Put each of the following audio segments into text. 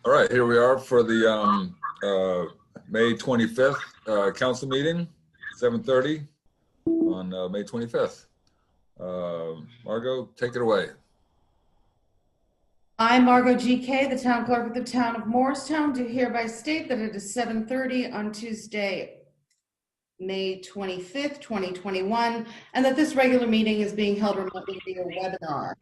All right, here we are for the May 25th council meeting, 7:30 on May 25th. Margot, take it away. I, Margot GK, the town clerk of the town of Morristown, do hereby state that it is 7:30 on Tuesday, May 25th, 2021, and that this regular meeting is being held remotely via webinar.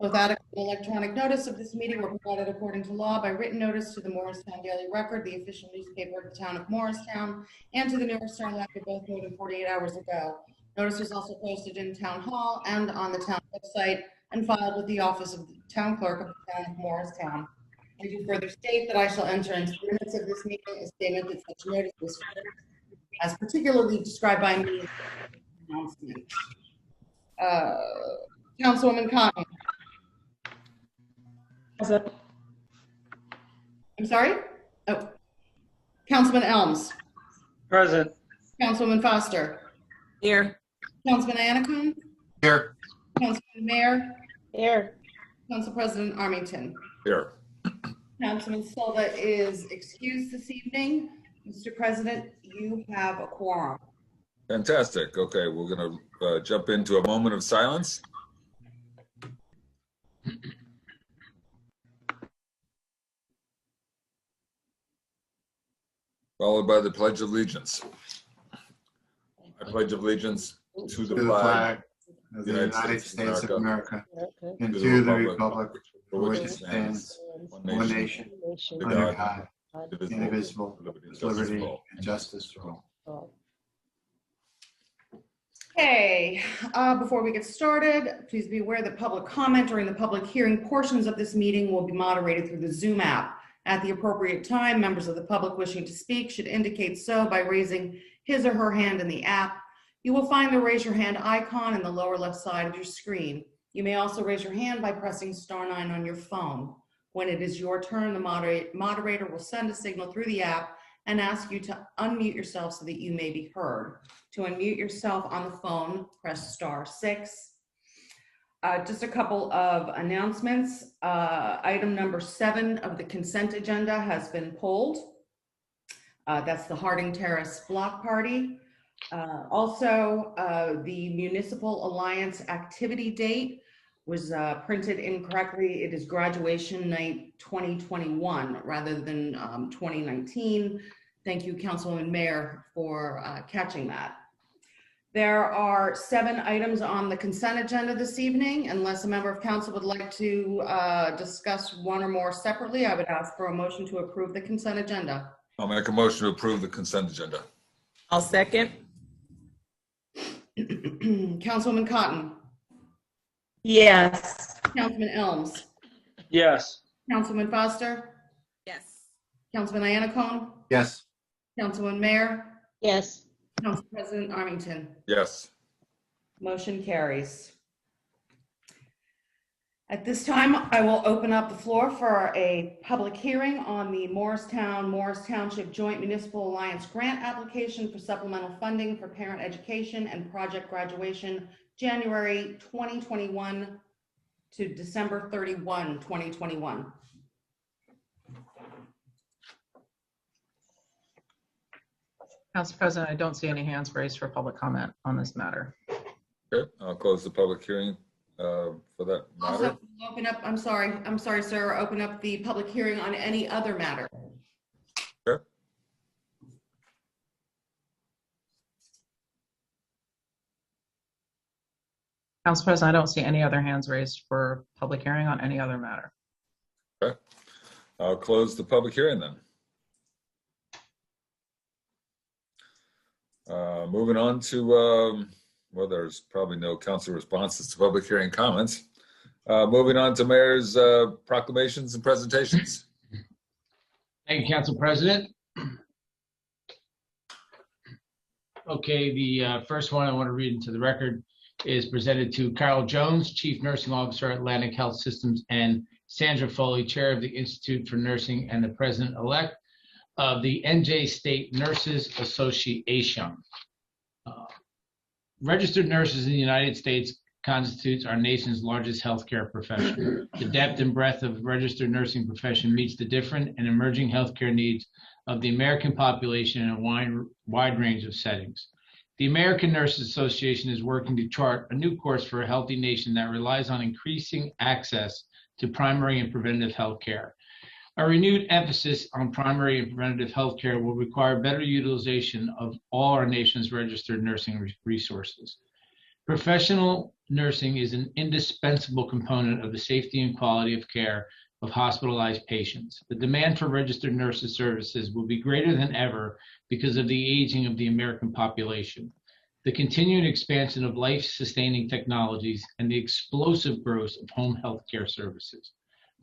Both adequate electronic notice of this meeting were provided according to law by written notice to the Morristown Daily Record, the official newspaper of the town of Morristown, and to the New York Star Ledger, both more than 48 hours ago. Notice was also posted in Town Hall and on the town website and filed with the office of the town clerk of the town of Morristown. I do further state that I shall enter into the minutes of this meeting a statement that such notice was as particularly described by me in the announcement. Councilwoman Cotton. I'm sorry? Oh. Councilman Elms. Present. Councilwoman Foster. Here. Councilman Anacone. Here. Councilman Mayor. Here. Council President Armington. Here. Councilman Silva is excused this evening. Mr. President, you have a quorum. Fantastic. Okay, we're going to jump into a moment of silence. Followed by the Pledge of Allegiance. I pledge allegiance to the flag of the United States of America and to the republic for which it stands, one nation, under God, indivisible, with liberty and justice for all. Okay, before we get started, please be aware that public comment during the public hearing portions of this meeting will be moderated through the Zoom app. At the appropriate time, members of the public wishing to speak should indicate so by raising his or her hand in the app. You will find the raise your hand icon in the lower left side of your screen. You may also raise your hand by pressing *9 on your phone. When it is your turn, the moderator will send a signal through the app and ask you to unmute yourself so that you may be heard. To unmute yourself on the phone, press *6. Just a couple of announcements. Item number 7 of the consent agenda has been pulled. That's the Harding Terrace block party. Also, the Municipal Alliance activity date was printed incorrectly. It is graduation night 2021 rather than 2019. Thank you, Councilwoman Mayor, for catching that. There are 7 items on the consent agenda this evening. Unless a member of council would like to discuss one or more separately, I would ask for a motion to approve the consent agenda. I'll make a motion to approve the consent agenda. I'll second. Councilwoman Cotton. Yes. Councilman Elms. Yes. Councilman Foster. Yes. Councilman Anacone. Yes. Councilwoman Mayor. Yes. Council President Armington. Yes. Motion carries. At this time, I will open up the floor for a public hearing on the Morris Township Joint Municipal Alliance grant application for supplemental funding for parent education and project graduation, January 2021 to December 31, 2021. Council President, I don't see any hands raised for public comment on this matter. Okay, I'll close the public hearing for that matter. Also, open up, I'm sorry, sir, open up the public hearing on any other matter. Okay. Council President, I don't see any other hands raised for public hearing on any other matter. Okay, I'll close the public hearing then. Moving on to, well, there's probably no council responses to public hearing comments. Moving on to mayor's proclamations and presentations. Thank you, Council President. Okay, the first one I want to read into the record is presented to Carol Jones, Chief Nursing Officer at Atlantic Health Systems, and Sandra Foley, Chair of the Institute for Nursing and the President-elect of the NJ State Nurses Association. Registered nurses in the United States constitutes our nation's largest healthcare profession. The depth and breadth of registered nursing profession meets the different and emerging healthcare needs of the American population in a wide range of settings. The American Nurses Association is working to chart a new course for a healthy nation that relies on increasing access to primary and preventative health care. A renewed emphasis on primary and preventative health care will require better utilization of all our nation's registered nursing resources. Professional nursing is an indispensable component of the safety and quality of care of hospitalized patients. The demand for registered nurses services will be greater than ever because of the aging of the American population, the continued expansion of life-sustaining technologies, and the explosive growth of home health care services.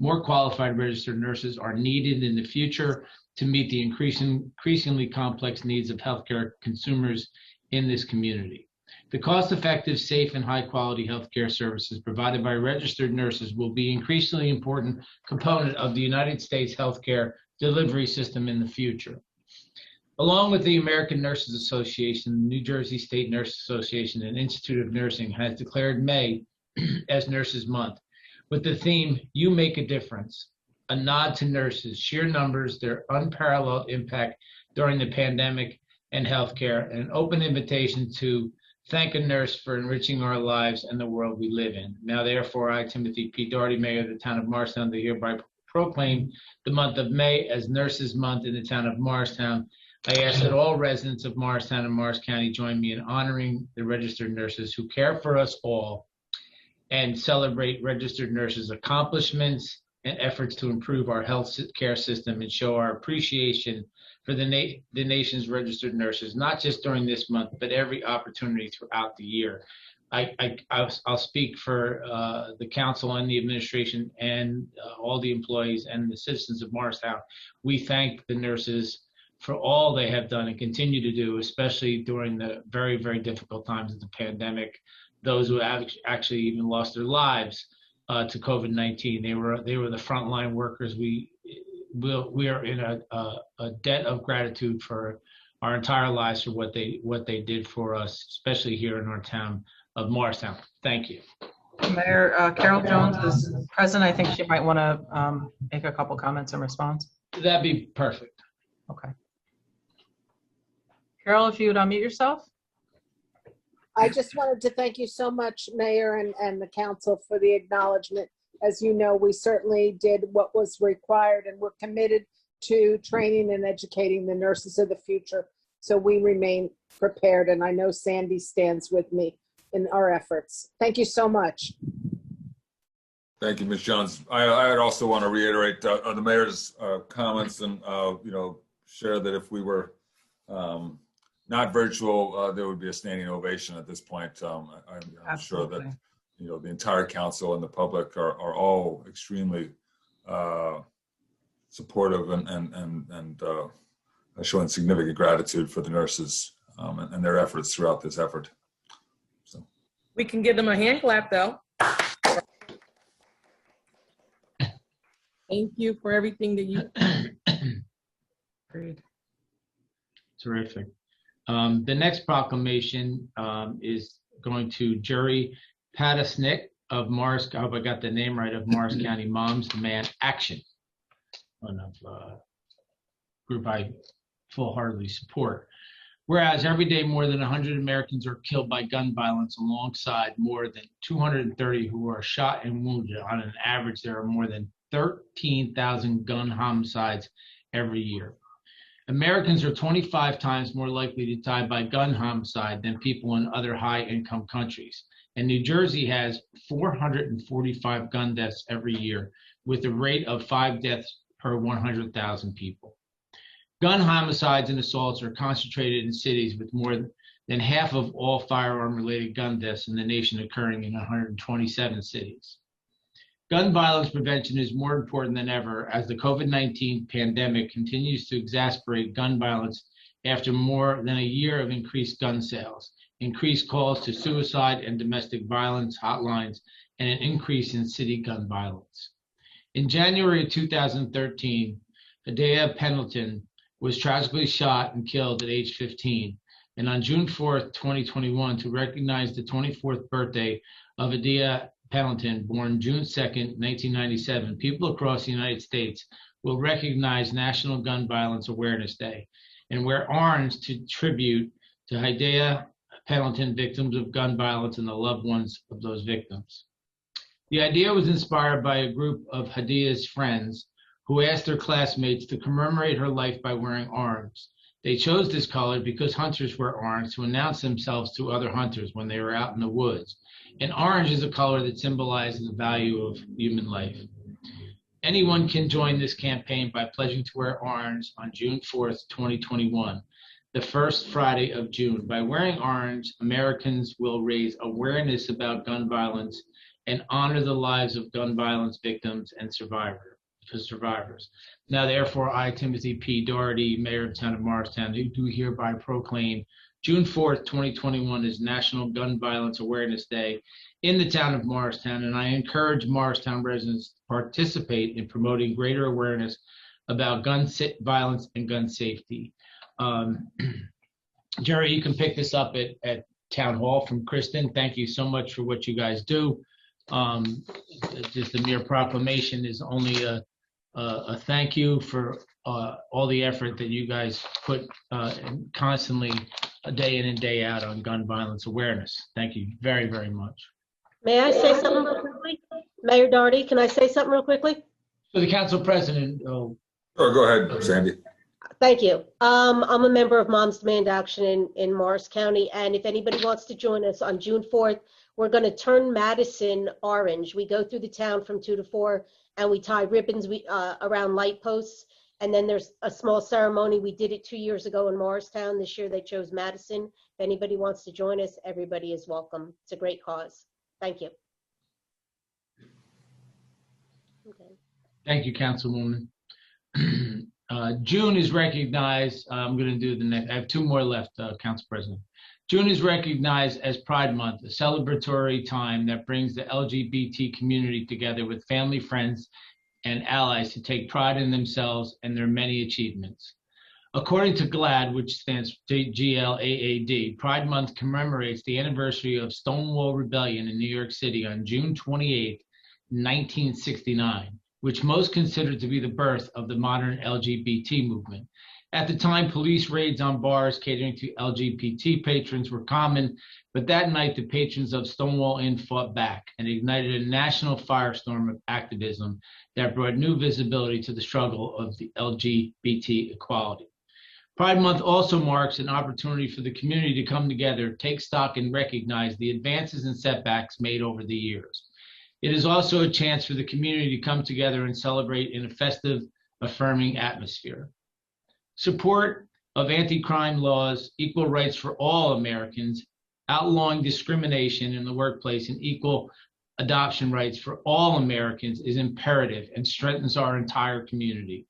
More qualified registered nurses are needed in the future to meet the increasingly complex needs of healthcare consumers in this community. The cost-effective, safe, and high-quality healthcare services provided by registered nurses will be an increasingly important component of the United States healthcare delivery system in the future. Along with the American Nurses Association, the New Jersey State Nurses Association, and Institute of Nursing has declared May as Nurses Month, with the theme, You Make a Difference, a nod to nurses, sheer numbers, their unparalleled impact during the pandemic and healthcare, and an open invitation to thank a nurse for enriching our lives and the world we live in. Now, therefore, I, Timothy P. Doherty, Mayor of the Town of Morristown, do hereby proclaim the month of May as Nurses Month in the Town of Morristown. I ask that all residents of Morristown and Morris County join me in honoring the registered nurses who care for us all and celebrate registered nurses' accomplishments and efforts to improve our health care system and show our appreciation for the nation's registered nurses, not just during this month, but every opportunity throughout the year. I'll speak for the council and the administration and all the employees and the citizens of Morristown. We thank the nurses for all they have done and continue to do, especially during the very, very difficult times of the pandemic. Those who have actually even lost their lives to COVID-19. They were the frontline workers. We are in a debt of gratitude for our entire lives for what they did for us, especially here in our town of Morristown. Thank you. Mayor Carol Jones is present. I think she might want to make a couple comments in response. That'd be perfect. Okay. Carol, if you would unmute yourself. I just wanted to thank you so much, Mayor and the council, for the acknowledgement. As you know, we certainly did what was required, and we're committed to training and educating the nurses of the future. So we remain prepared, and I know Sandy stands with me in our efforts. Thank you so much. Thank you, Ms. Jones. I'd also want to reiterate the mayor's comments and share that if we were not virtual, there would be a standing ovation at this point. I'm sure that the entire council and the public are all extremely supportive and showing significant gratitude for the nurses and their efforts throughout this effort. So We can give them a hand clap, though. Thank you for everything that you. Agreed. Terrific. The next proclamation is going to Jerry Patasnik of Morris. I hope I got the name right, of Morris County Moms Demand Action. One of group I full-heartedly support. Whereas every day more than 100 Americans are killed by gun violence, alongside more than 230 who are shot and wounded. On an average, there are more than 13,000 gun homicides every year. Americans are 25 times more likely to die by gun homicide than people in other high-income countries. And New Jersey has 445 gun deaths every year, with a rate of 5 deaths per 100,000 people. Gun homicides and assaults are concentrated in cities with more than half of all firearm-related gun deaths in the nation occurring in 127 cities. Gun violence prevention is more important than ever as the COVID-19 pandemic continues to exacerbate gun violence after more than a year of increased gun sales, increased calls to suicide and domestic violence hotlines, and an increase in city gun violence. In January of 2013, Hadea Pendleton was tragically shot and killed at age 15. and on June 4th, 2021, to recognize the 24th birthday of Adia Pendleton, born June 2nd, 1997, people across the United States will recognize National Gun Violence Awareness Day and wear orange to tribute to Adia Pendleton, victims of gun violence, and the loved ones of those victims. The idea was inspired by a group of Hadia's friends who asked their classmates to commemorate her life by wearing orange. They chose this color because hunters wear orange to announce themselves to other hunters when they were out in the woods. And orange is a color that symbolizes the value of human life. Anyone can join this campaign by pledging to wear orange on June 4th, 2021, the first Friday of June. By wearing orange, Americans will raise awareness about gun violence and honor the lives of gun violence victims and survivors. Now, therefore, I, Timothy P. Doherty, Mayor of the Town of Morristown, do hereby proclaim June 4th, 2021 is National Gun Violence Awareness Day in the Town of Morristown, and I encourage Morristown residents to participate in promoting greater awareness about gun violence and gun safety. Jerry, you can pick this up at Town Hall from Kristen. Thank you so much for what you guys do. Just the mere proclamation is only a thank you for all the effort that you guys put constantly day in and day out on gun violence awareness. Thank you very, very much. May I say something real quickly? Mayor Doherty, can I say something real quickly? So the council president. Sure, go ahead, Sandy. Thank you. I'm a member of Moms Demand Action in Morris County, and if anybody wants to join us on June 4th, we're going to turn Madison orange. We go through the town from 2 to 4, and we tie ribbons around light posts, and then there's a small ceremony. We did it 2 years ago in Morristown. This year they chose Madison. If anybody wants to join us, everybody is welcome. It's a great cause. Thank you. Okay. Thank you, Councilwoman. June is recognized. I'm going to do the next. I have two more left, Council President. June is recognized as Pride Month, a celebratory time that brings the LGBT community together with family, friends, and allies to take pride in themselves and their many achievements. According to GLAAD, which stands for GLAAD, Pride Month commemorates the anniversary of Stonewall Rebellion in New York City on June 28, 1969, which most consider to be the birth of the modern LGBT movement. At the time, police raids on bars catering to LGBT patrons were common, but that night the patrons of Stonewall Inn fought back and ignited a national firestorm of activism that brought new visibility to the struggle of the LGBT equality. Pride Month also marks an opportunity for the community to come together, take stock, and recognize the advances and setbacks made over the years. It is also a chance for the community to come together and celebrate in a festive, affirming atmosphere. Support of anti-crime laws, equal rights for all Americans, outlawing discrimination in the workplace, and equal adoption rights for all Americans is imperative and strengthens our entire community.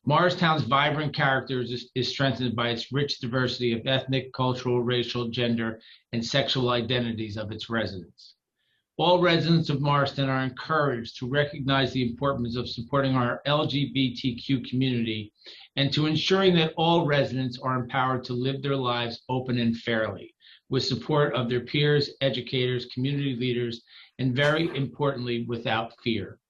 Morristown's vibrant character is strengthened by its rich diversity of ethnic, cultural, racial, gender, and sexual identities of its residents. All residents of Morristown are encouraged to recognize the importance of supporting our LGBTQ community and to ensuring that all residents are empowered to live their lives open and fairly, with support of their peers, educators, community leaders, and very importantly, without fear.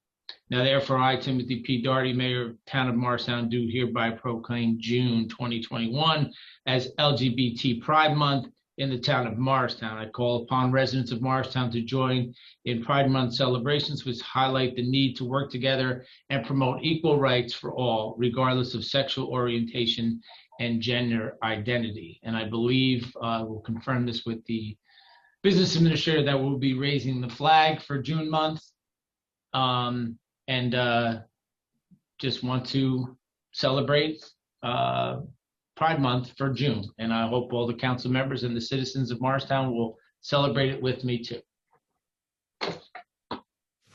Now, therefore, I, Timothy P. Doherty, Mayor of the Town of Morristown, do hereby proclaim June 2021 as LGBT Pride Month in the Town of Morristown. I call upon residents of Morristown to join in Pride Month celebrations, which highlight the need to work together and promote equal rights for all, regardless of sexual orientation and gender identity. And I believe we'll confirm this with the business administrator that we'll be raising the flag for June month. Just want to celebrate Pride Month for June. And I hope all the council members and the citizens of Morristown will celebrate it with me too.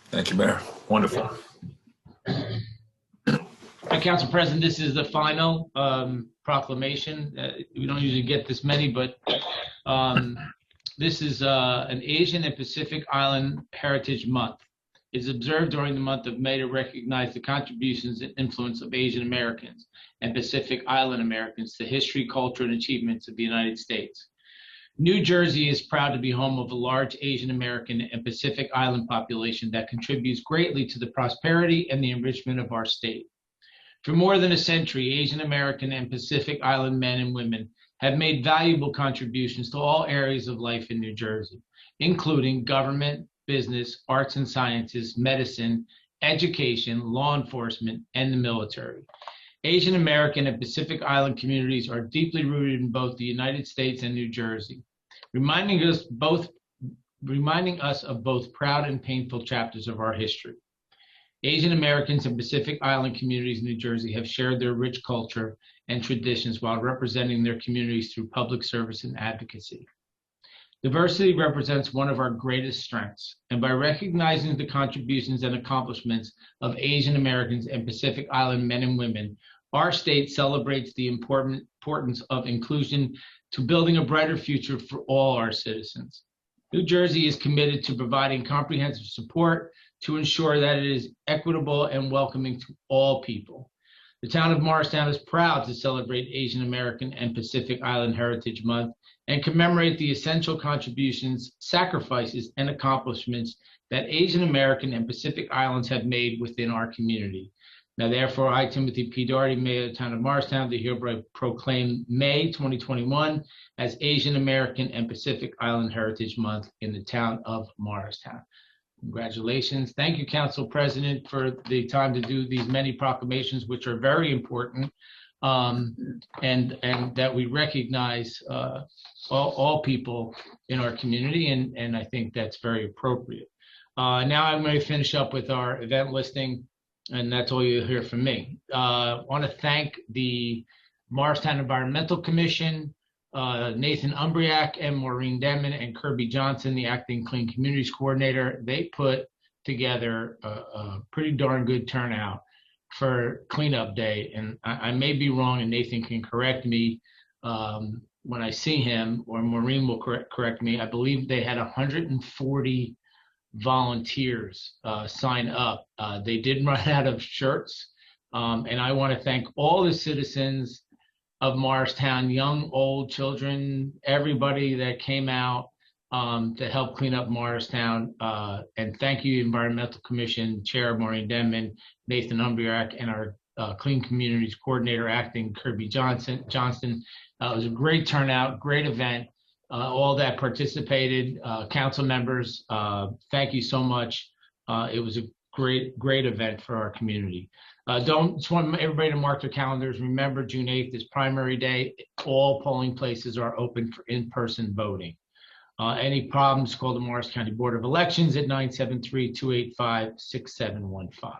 Thank you, Mayor. Wonderful. Council President, this is the final proclamation. We don't usually get this many, but this is an Asian and Pacific Island Heritage Month. is observed during the month of May to recognize the contributions and influence of Asian Americans and Pacific Island Americans to history, culture, and achievements of the United States. New Jersey is proud to be home of a large Asian American and Pacific Island population that contributes greatly to the prosperity and the enrichment of our state. For more than a century, Asian American and Pacific Island men and women have made valuable contributions to all areas of life in New Jersey, including government, business, arts and sciences, medicine, education, law enforcement, and the military. Asian American and Pacific Island communities are deeply rooted in both the United States and New Jersey, reminding us of both proud and painful chapters of our history. Asian Americans and Pacific Island communities in New Jersey have shared their rich culture and traditions while representing their communities through public service and advocacy. Diversity represents one of our greatest strengths, and by recognizing the contributions and accomplishments of Asian Americans and Pacific Island men and women, our state celebrates the importance of inclusion to building a brighter future for all our citizens. New Jersey is committed to providing comprehensive support to ensure that it is equitable and welcoming to all people. The town of Morristown is proud to celebrate Asian American and Pacific Island Heritage Month and commemorate the essential contributions, sacrifices, and accomplishments that Asian American and Pacific Islands have made within our community. Now, therefore, I, Timothy P. Doherty, Mayor of the town of Morristown, do hereby proclaim May 2021 as Asian American and Pacific Island Heritage Month in the town of Morristown. Congratulations. Thank you, Council President, for the time to do these many proclamations, which are very important, and that we recognize all people in our community, and I think that's very appropriate. Now I'm going to finish up with our event listing, and that's all you'll hear from me. I want to thank the Morristown Environmental Commission, Nathan Umbriak and Maureen Denman and Kirby Johnson, the acting Clean Communities Coordinator. They put together a pretty darn good turnout for cleanup day. And I may be wrong, and Nathan can correct me when I see him, or Maureen will correct me. I believe they had 140 volunteers sign up. They did run out of shirts. And I want to thank all the citizens of Morristown, young, old, children, everybody that came out to help clean up Morristown. And thank you, Environmental Commission Chair Maureen Denman, Nathan Umbriak, and our Clean Communities Coordinator, acting Kirby Johnston. It was a great turnout, great event. All that participated, council members, thank you so much. It was a great event for our community. Just want everybody to mark their calendars. Remember, June 8th is primary day. All polling places are open for in-person voting. Any problems, call the Morris County Board of Elections at 973-285-6715.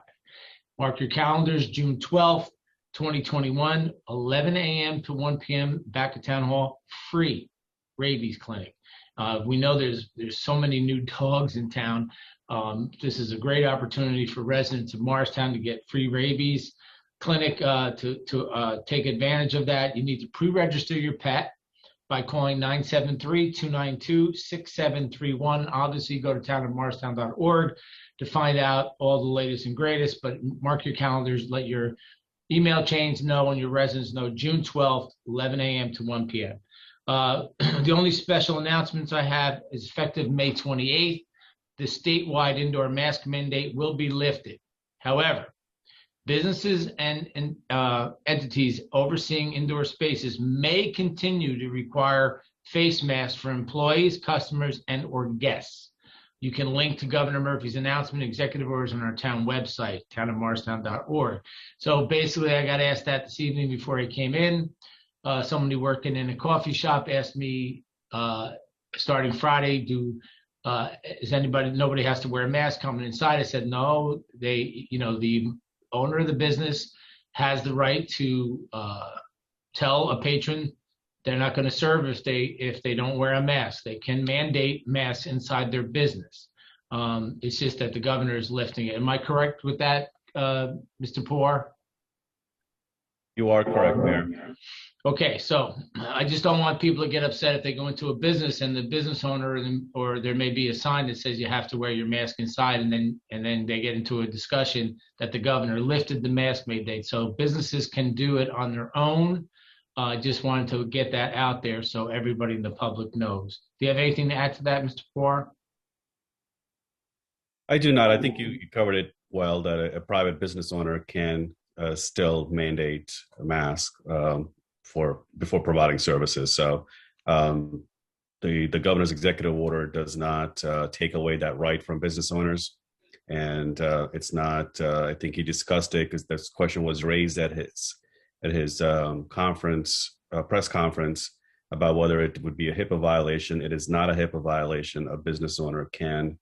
Mark your calendars, June 12th, 2021, 11 a.m. to 1 p.m. back at Town Hall, free rabies clinic. We know there's so many new dogs in town. This is a great opportunity for residents of Morristown to get free rabies clinic. To take advantage of that, you need to pre-register your pet by calling 973-292-6731. Obviously, go to townofmorristown.org to find out all the latest and greatest, but mark your calendars, let your email chains know and your residents know, June 12th, 11 a.m. to 1 p.m. The only special announcements I have is effective May 28th. The statewide indoor mask mandate will be lifted. However, businesses and entities overseeing indoor spaces may continue to require face masks for employees, customers, and or guests. You can link to Governor Murphy's announcement, executive orders on our town website, townofmorristown.org. So basically, I got asked that this evening before I came in. Somebody working in a coffee shop asked me starting Friday, nobody has to wear a mask coming inside? I said, no, the owner of the business has the right to tell a patron they're not going to serve if they don't wear a mask. They can mandate masks inside their business. It's just that the governor is lifting it. Am I correct with that, Mr. Poor? You are correct, Mayor. Okay, so I just don't want people to get upset if they go into a business and the business owner, or there may be a sign that says you have to wear your mask inside, and then they get into a discussion that the governor lifted the mask mandate. So businesses can do it on their own. Just wanted to get that out there so everybody in the public knows. Do you have anything to add to that, Mr. Farrar? I do not. I think you covered it well, that a private business owner can still mandate a mask before providing services. So the governor's executive order does not take away that right from business owners. And it's not, I think he discussed it because this question was raised at his press conference about whether it would be a HIPAA violation. It is not a HIPAA violation. A business owner can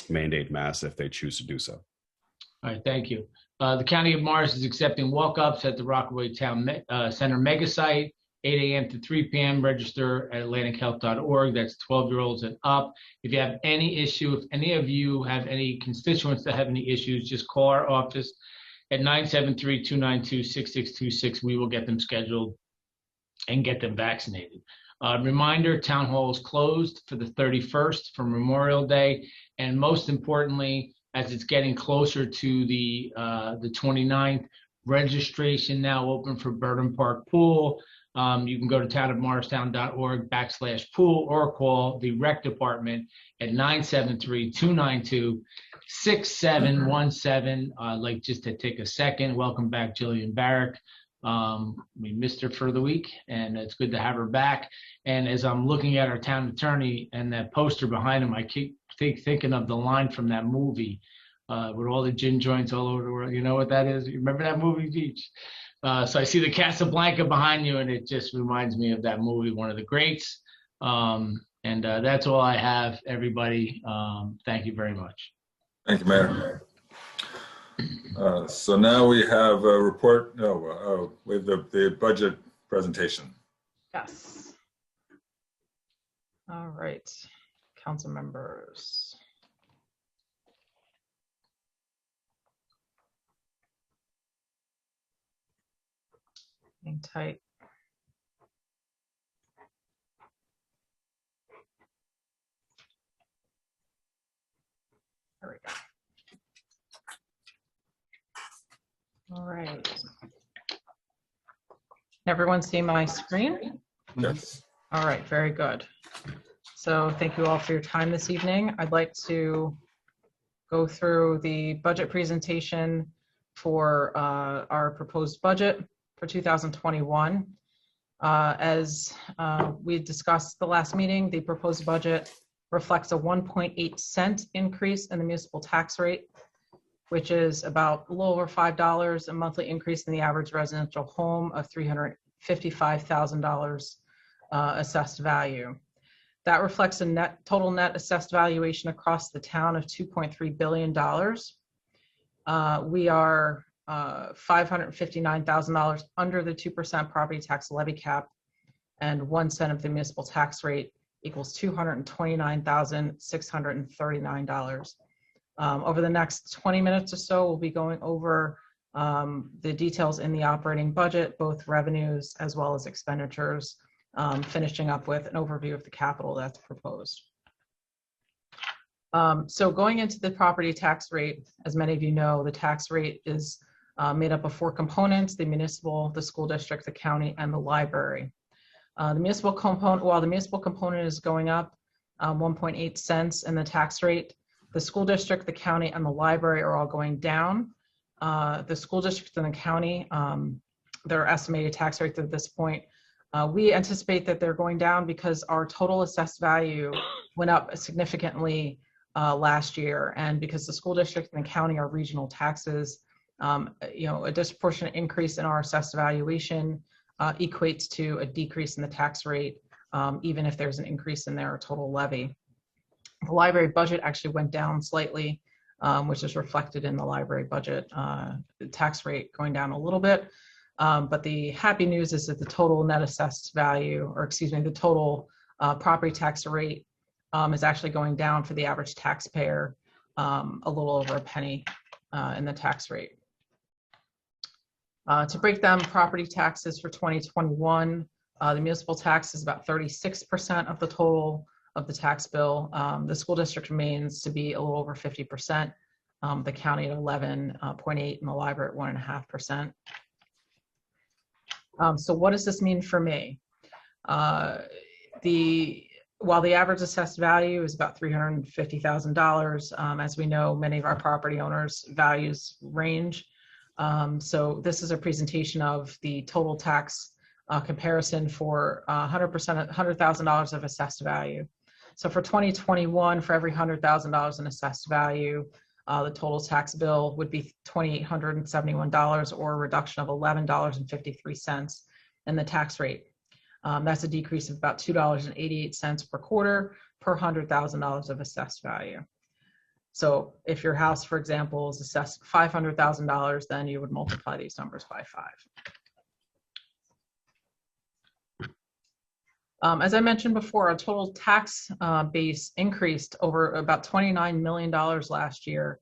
mandate masks if they choose to do so. All right, thank you. The County of Morris is accepting walk-ups at the Rockaway Town Center mega site, 8 a.m. to 3 p.m. Register at atlantichealth.org. That's 12-year-olds and up. If you have any issue, if any of you have any constituents that have any issues, just call our office at 973-292-6626. We will get them scheduled and get them vaccinated. Reminder, Town Hall is closed for the 31st for Memorial Day. And most importantly, as it's getting closer to the 29th, registration now open for Burnham Park Pool. You can go to townofmorristown.org/pool or call the rec department at 973-292-6717. I'd like just to take a second. Welcome back, Jillian Barrick. We missed her for the week, and it's good to have her back. And as I'm looking at our town attorney and that poster behind him, I keep thinking of the line from that movie with all the gin joints all over the world. You know what that is? You remember that movie, Beach? So I see the Casablanca behind you, and it just reminds me of that movie, one of the greats. And that's all I have, everybody. Thank you very much. Thank you, Mayor. So now we have a report, with the budget presentation. Yes. All right, council members. Hang tight. There we go. All right. Everyone see my screen? Yes. All right, very good. So thank you all for your time this evening. I'd like to go through the budget presentation for our proposed budget for 2021. As we discussed the last meeting, the proposed budget reflects a 1.8 cent increase in the municipal tax rate, which is about a little over $5, a monthly increase in the average residential home of $355,000 assessed value. That reflects a total net assessed valuation across the town of $2.3 billion. We are $559,000 under the 2% property tax levy cap, and 1 cent of the municipal tax rate equals $229,639. Over the next 20 minutes or so, we'll be going over the details in the operating budget, both revenues as well as expenditures, finishing up with an overview of the capital that's proposed. So going into the property tax rate, as many of you know, the tax rate is made up of 4 components: the municipal, the school district, the county, and the library. The municipal component, while the municipal component is going up 1.8 cents in the tax rate, the school district, the county, and the library are all going down. The school district and the county, their estimated tax rates at this point, we anticipate that they're going down because our total assessed value went up significantly last year, and because the school district and the county are regional taxes, a disproportionate increase in our assessed valuation equates to a decrease in the tax rate, even if there's an increase in their total levy. The library budget actually went down slightly, which is reflected in the library budget, the tax rate going down a little bit. But the happy news is that the total net assessed value, or excuse me, the total property tax rate is actually going down for the average taxpayer, a little over a penny in the tax rate. To break down property taxes for 2021, the municipal tax is about 36% of the total of the tax bill. The school district remains to be a little over 50%, the county at 11.8%, and the library at 1.5%. So what does this mean for me? While the average assessed value is about $350,000, as we know, many of our property owners' values range. So this is a presentation of the total tax comparison for 100%, $100,000 of assessed value. So for 2021, for every $100,000 in assessed value, the total tax bill would be $2,871, or a reduction of $11.53 in the tax rate. That's a decrease of about $2.88 per quarter per $100,000 of assessed value. So if your house, for example, is assessed $500,000, then you would multiply these numbers by 5. As I mentioned before, our total tax base increased over about $29 million last year.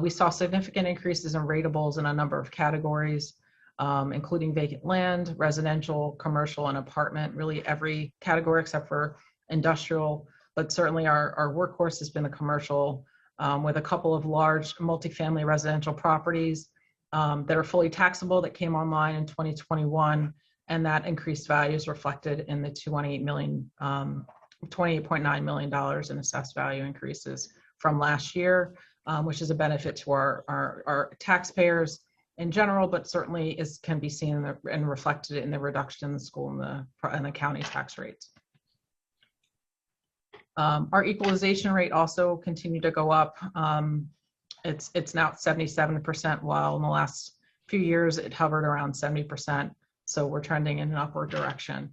We saw significant increases in ratables in a number of categories, including vacant land, residential, commercial, and apartment, really every category except for industrial. But certainly our workhorse has been the commercial, with a couple of large multifamily residential properties that are fully taxable that came online in 2021. And that increased value is reflected in the $28.9 million in assessed value increases from last year, which is a benefit to our taxpayers in general, but certainly can be seen and reflected in the reduction in the school and the county tax rates. Our equalization rate also continued to go up. It's now at 77%, while in the last few years it hovered around 70%. So we're trending in an upward direction.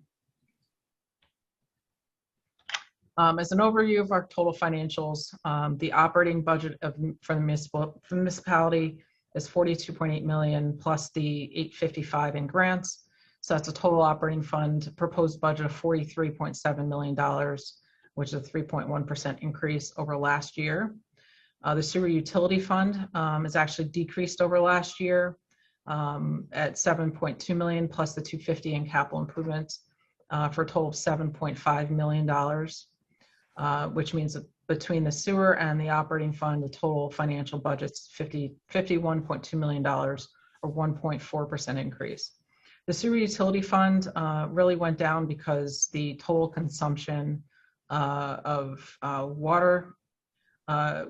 As an overview of our total financials, the operating budget for the municipality is $42.8 million plus the $855 in grants. So that's a total operating fund proposed budget of $43.7 million, which is a 3.1% increase over last year. The sewer utility fund is actually decreased over last year at $7.2 million plus the $250 in capital improvements for a total of $7.5 million, which means that between the sewer and the operating fund, the total financial budget's $51.2 million, or 1.4% increase. The sewer utility fund really went down because the total consumption of water,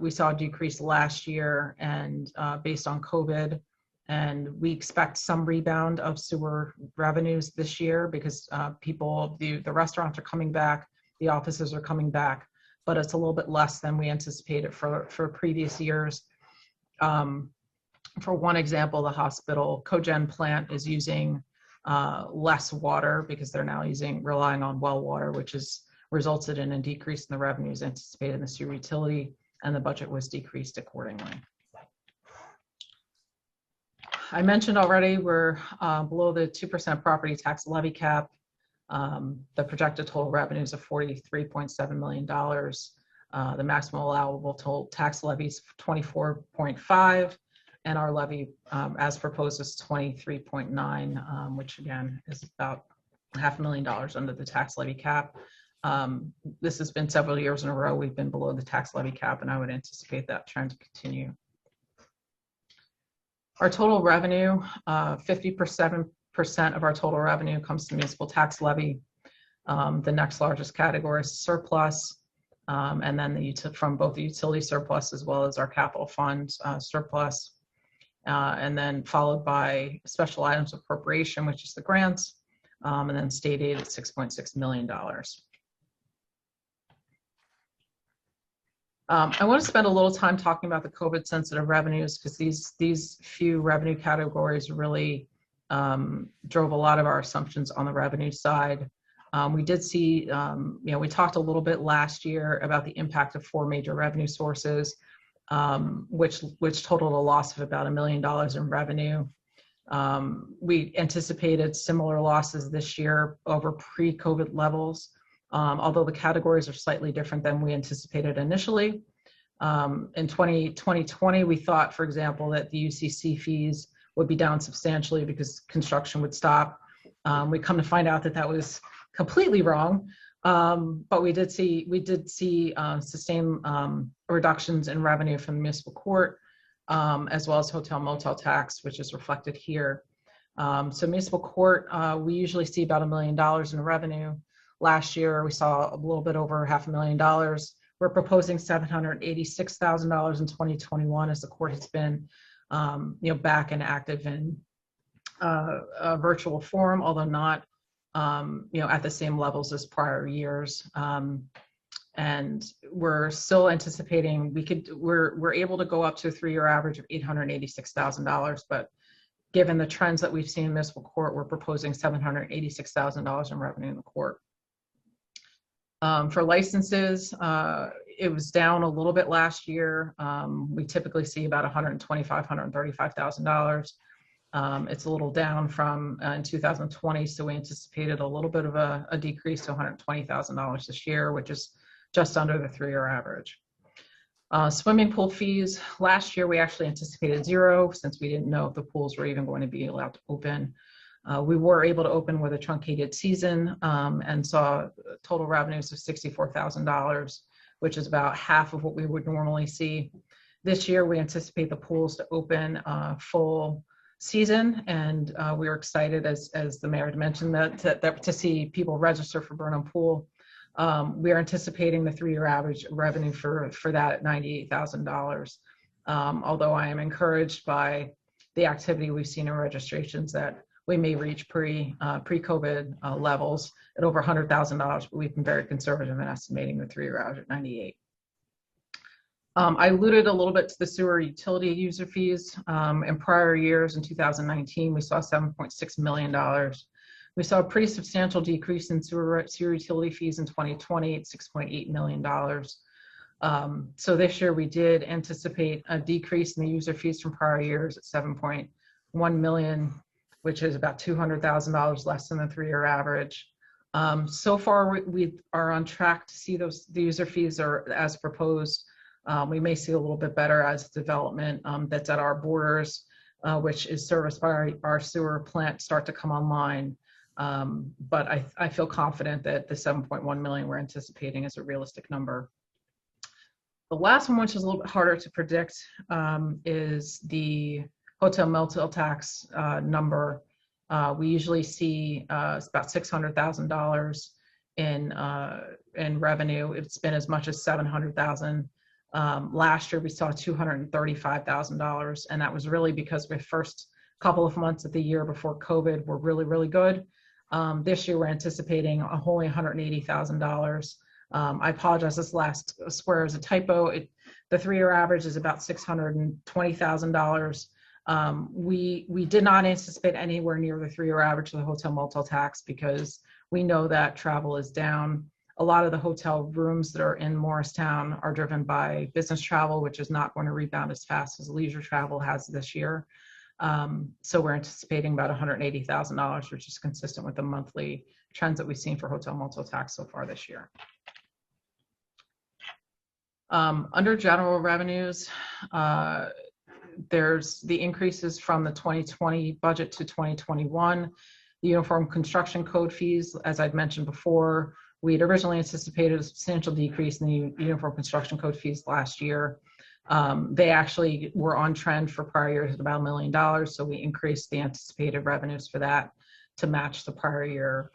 we saw a decrease last year, and based on COVID, and we expect some rebound of sewer revenues this year because the restaurants are coming back, the offices are coming back, but it's a little bit less than we anticipated for previous years. For one example, the hospital cogen plant is using less water because they're now relying on well water, which has resulted in a decrease in the revenues anticipated in the sewer utility, and the budget was decreased accordingly. I mentioned already we're below the 2% property tax levy cap. The projected total revenues of $43.7 million. The maximum allowable total tax levy is 24.5, and our levy as proposed is 23.9, which again is about $500,000 under the tax levy cap. This has been several years in a row we've been below the tax levy cap, and I would anticipate that trend to continue. Our total revenue, 50% of our total revenue comes to municipal tax levy. The next largest category is surplus, and then from both the utility surplus as well as our capital fund surplus, and then followed by special items appropriation, which is the grants, and then state aid at $6.6 million. I want to spend a little time talking about the COVID sensitive revenues because these few revenue categories really drove a lot of our assumptions on the revenue side. We did see, we talked a little bit last year about the impact of 4 major revenue sources, which totaled a loss of about $1 million in revenue. We anticipated similar losses this year over pre-COVID levels, although the categories are slightly different than we anticipated initially. In 2020, we thought, for example, that the UCC fees would be down substantially because construction would stop. We come to find out that that was completely wrong. But we did see sustained reductions in revenue from the municipal court, as well as hotel motel tax, which is reflected here. So municipal court, we usually see about $1 million in revenue. Last year, we saw a little bit over $500,000. We're proposing $786,000 in 2021 as the court has been, back and active in a virtual form, although not, at the same levels as prior years. And we're still anticipating we're able to go up to a 3-year average of $886,000, but given the trends that we've seen in municipal court, we're proposing $786,000 in revenue in the court. For licenses, it was down a little bit last year. We typically see about $125,000, $135,000. It's a little down from in 2020, so we anticipated a little bit of a decrease to $120,000 this year, which is just under the 3-year average. Swimming pool fees, last year we actually anticipated 0 since we didn't know if the pools were even going to be allowed to open. We were able to open with a truncated season and saw total revenues of $64,000, which is about half of what we would normally see. This year, we anticipate the pools to open full season, and we were excited, as the mayor had mentioned, that to see people register for Burnham Pool. We are anticipating the 3-year average revenue for that at $98,000. Although I am encouraged by the activity we've seen in registrations that we may reach pre-COVID levels at over $100,000, but we've been very conservative in estimating the 3-year average at 98. I alluded a little bit to the sewer utility user fees. In prior years, in 2019, we saw $7.6 million. We saw a pretty substantial decrease in sewer utility fees in 2020 at $6.8 million. So this year we did anticipate a decrease in the user fees from prior years at $7.1 million, which is about $200,000 less than the 3-year average. So far, we are on track to see the user fees are as proposed. We may see a little bit better as development that's at our borders, which is serviced by our sewer plant, start to come online. But I feel confident that the 7.1 million we're anticipating is a realistic number. The last one, which is a little bit harder to predict, is the hotel motel tax number. We usually see it's about $600,000 in revenue. It's been as much as $700,000. Last year we saw $235,000, and that was really because the first couple of months of the year before COVID were really, really good. This year we're anticipating only $180,000. I apologize, this last square is a typo. The 3-year average is about $620,000. We did not anticipate anywhere near the 3-year average of the hotel motel tax because we know that travel is down. A lot of the hotel rooms that are in Morristown are driven by business travel, which is not going to rebound as fast as leisure travel has this year. So we're anticipating about $180,000, which is consistent with the monthly trends that we've seen for hotel motel tax so far this year. Under general revenues, there's the increases from the 2020 budget to 2021. The Uniform Construction Code fees, as I'd mentioned before, we had originally anticipated a substantial decrease in the Uniform Construction Code fees last year. They actually were on trend for prior years at about $1 million, so we increased the anticipated revenues for that to match the prior year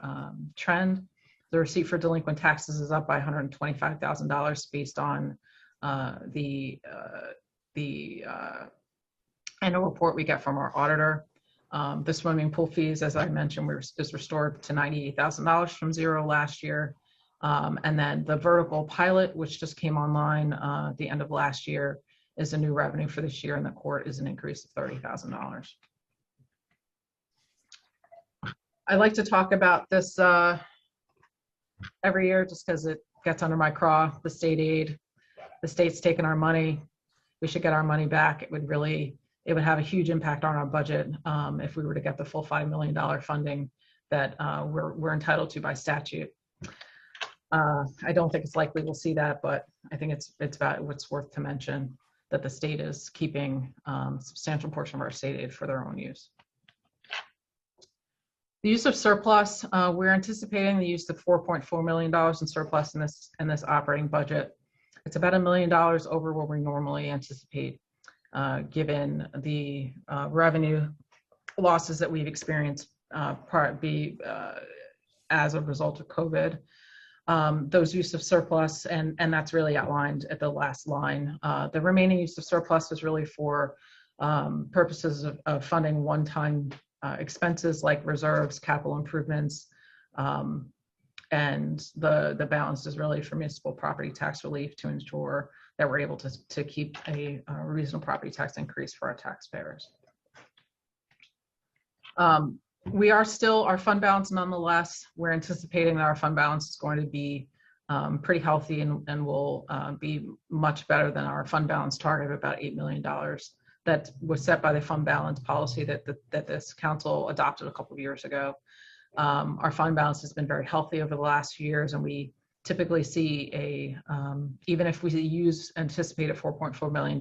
trend. The receipt for delinquent taxes is up by $125,000 based on the annual report we get from our auditor. The swimming pool fees, as I mentioned, is restored to $98,000 from 0 last year. And then the vertical pilot, which just came online at the end of last year, is a new revenue for this year, and the court is an increase of $30,000. I like to talk about this every year just because it gets under my craw, the state aid. The state's taking our money. We should get our money back. It would have a huge impact on our budget if we were to get the full $5 million funding that we're entitled to by statute. I don't think it's likely we'll see that, but I think it's worth to mention. that the state is keeping substantial portion of our state aid for their own use. The use of surplus, we're anticipating the use of $4.4 million in surplus in this operating budget. It's about $1 million over what we normally anticipate, given the revenue losses that we've experienced as a result of COVID. Those use of surplus, and that's really outlined at the last line. The remaining use of surplus is really for purposes of funding one-time expenses like reserves, capital improvements, and the balance is really for municipal property tax relief to ensure that we're able to keep a reasonable property tax increase for our taxpayers. We are still, our fund balance nonetheless, we're anticipating that our fund balance is going to be pretty healthy and will be much better than our fund balance target of about $8 million that was set by the fund balance policy that this council adopted a couple of years ago. Our fund balance has been very healthy over the last few years, and we typically see even if we anticipate at $4.4 million,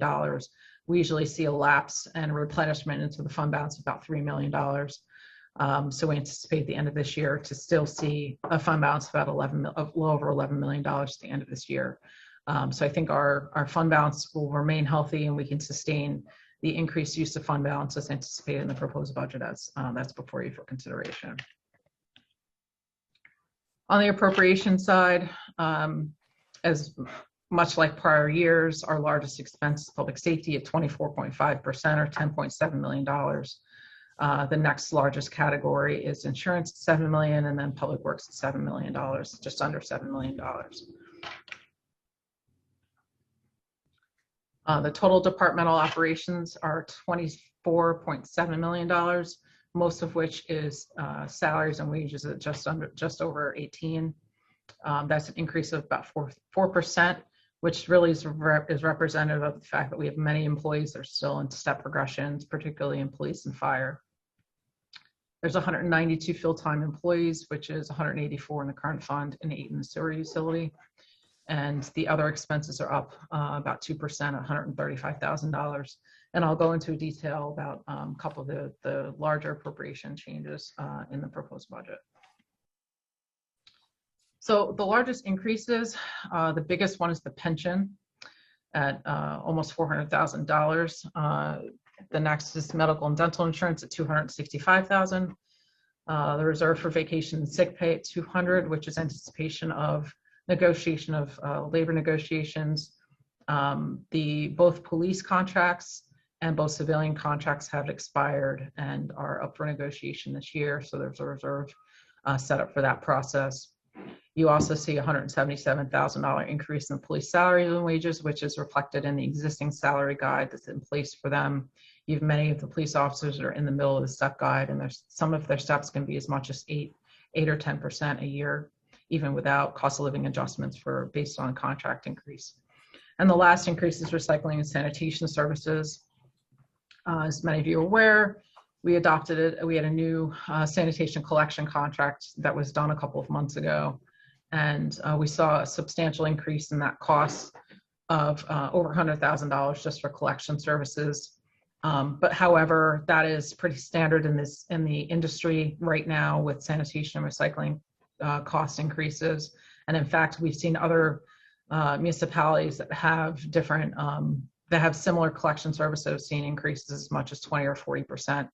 we usually see a lapse and replenishment into the fund balance of about $3 million. So we anticipate the end of this year to still see a fund balance of about a little over $11 million at the end of this year. So I think our fund balance will remain healthy, and we can sustain the increased use of fund balance as anticipated in the proposed budget that's before you for consideration. On the appropriation side, as much like prior years, our largest expense is public safety at 24.5% or $10.7 million. The next largest category is insurance at $7 million, and then public works at $7 million, just under $7 million. The total departmental operations are $24.7 million, most of which is salaries and wages at just over 18. That's an increase of about 4%, which really is representative of the fact that we have many employees that are still in step progressions, particularly in police and fire. There's 192 full-time employees, which is 184 in the current fund and 8 in the sewer utility. And the other expenses are up about 2%, $135,000. And I'll go into detail about a couple of the larger appropriation changes in the proposed budget. So the largest increases, the biggest one is the pension at almost $400,000. The next is medical and dental insurance at $265,000. The reserve for vacation and sick pay at $200,000, which is anticipation of negotiation of labor negotiations. Both police contracts and both civilian contracts have expired and are up for negotiation this year. So there's a reserve set up for that process. You also see a $177,000 increase in police salaries and wages, which is reflected in the existing salary guide that's in place for them. Many of the police officers are in the middle of the step guide, and some of their steps can be as much as 8 or 10% a year, even without cost of living adjustments based on contract increase. And the last increase is recycling and sanitation services. As many of you are aware, we had a new sanitation collection contract that was done a couple of months ago. And we saw a substantial increase in that cost of over $100,000 just for collection services. But however, that is pretty standard in the industry right now with sanitation and recycling cost increases. And in fact, we've seen other municipalities that have similar collection services seeing increases as much as 20 or 40%.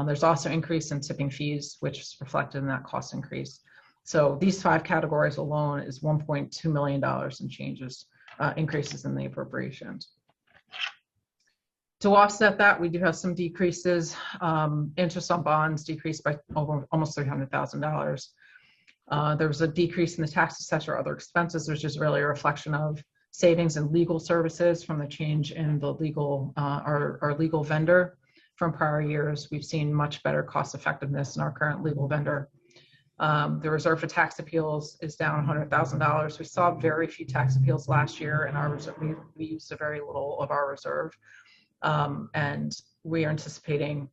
There's also increase in tipping fees, which is reflected in that cost increase. So these 5 categories alone is $1.2 million in increases in the appropriations. To offset that, we do have some decreases. Interest on bonds decreased by almost $300,000. There was a decrease in the tax assessor other expenses, which is really a reflection of savings in legal services from the change in the our legal vendor from prior years. We've seen much better cost effectiveness in our current legal vendor. The reserve for tax appeals is down $100,000. We saw very few tax appeals last year, and our reserve, we used a very little of our reserve. And we are anticipating,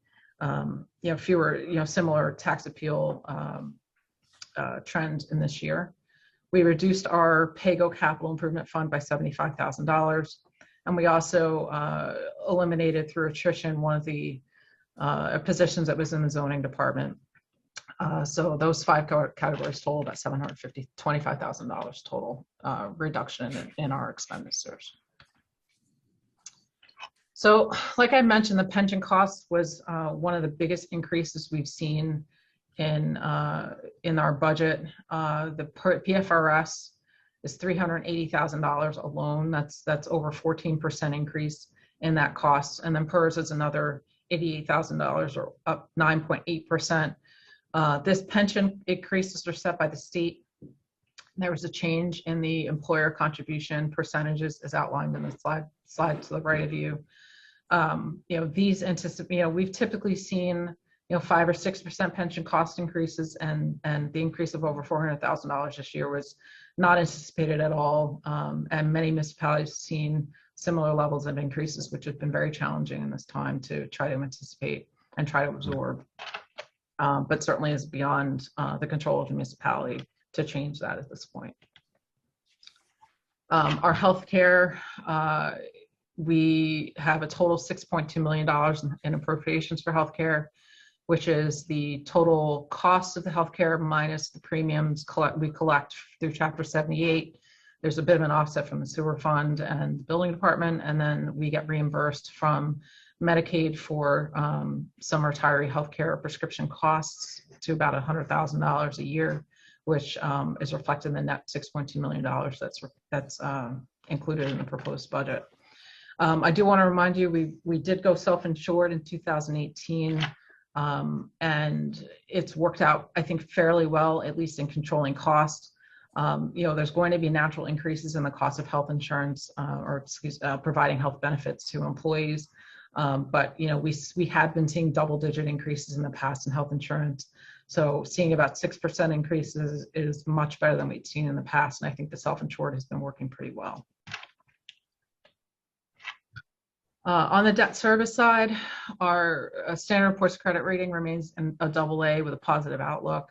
fewer, similar tax appeal trend in this year. We reduced our PAYGO capital improvement fund by $75,000, And we also eliminated through attrition one of the positions that was in the zoning department. So those 5 categories total about $725,000 total reduction in our expenditures. So like I mentioned, the pension cost was one of the biggest increases we've seen in our budget. The PFRS is $380,000 alone. That's over 14% increase in that cost. And then PERS is another $88,000, or up 9.8%. This pension increases are set by the state. There was a change in the employer contribution percentages as outlined in the slide to the right of you. These we've typically seen 5 or 6% pension cost increases, and the increase of over $400,000 this year was not anticipated at all. And many municipalities have seen similar levels of increases, which have been very challenging in this time to try to anticipate and try to absorb. But certainly is beyond the control of the municipality to change that at this point. Our healthcare, we have a total $6.2 million in appropriations for healthcare, which is the total cost of the healthcare minus the premiums we collect through Chapter 78. There's a bit of an offset from the sewer fund and the building department, and then we get reimbursed from Medicaid for some retiree healthcare prescription costs to about $100,000 a year, which is reflected in the net $6.2 million that's included in the proposed budget. I do want to remind you, we did go self-insured in 2018, and it's worked out, I think, fairly well, at least in controlling costs. There's going to be natural increases in the cost of health insurance providing health benefits to employees. But we had been seeing double-digit increases in the past in health insurance. So seeing about 6% increases is much better than we'd seen in the past. And I think the self-insured has been working pretty well. On the debt service side, our Standard & Poor's credit rating remains a AA with a positive outlook.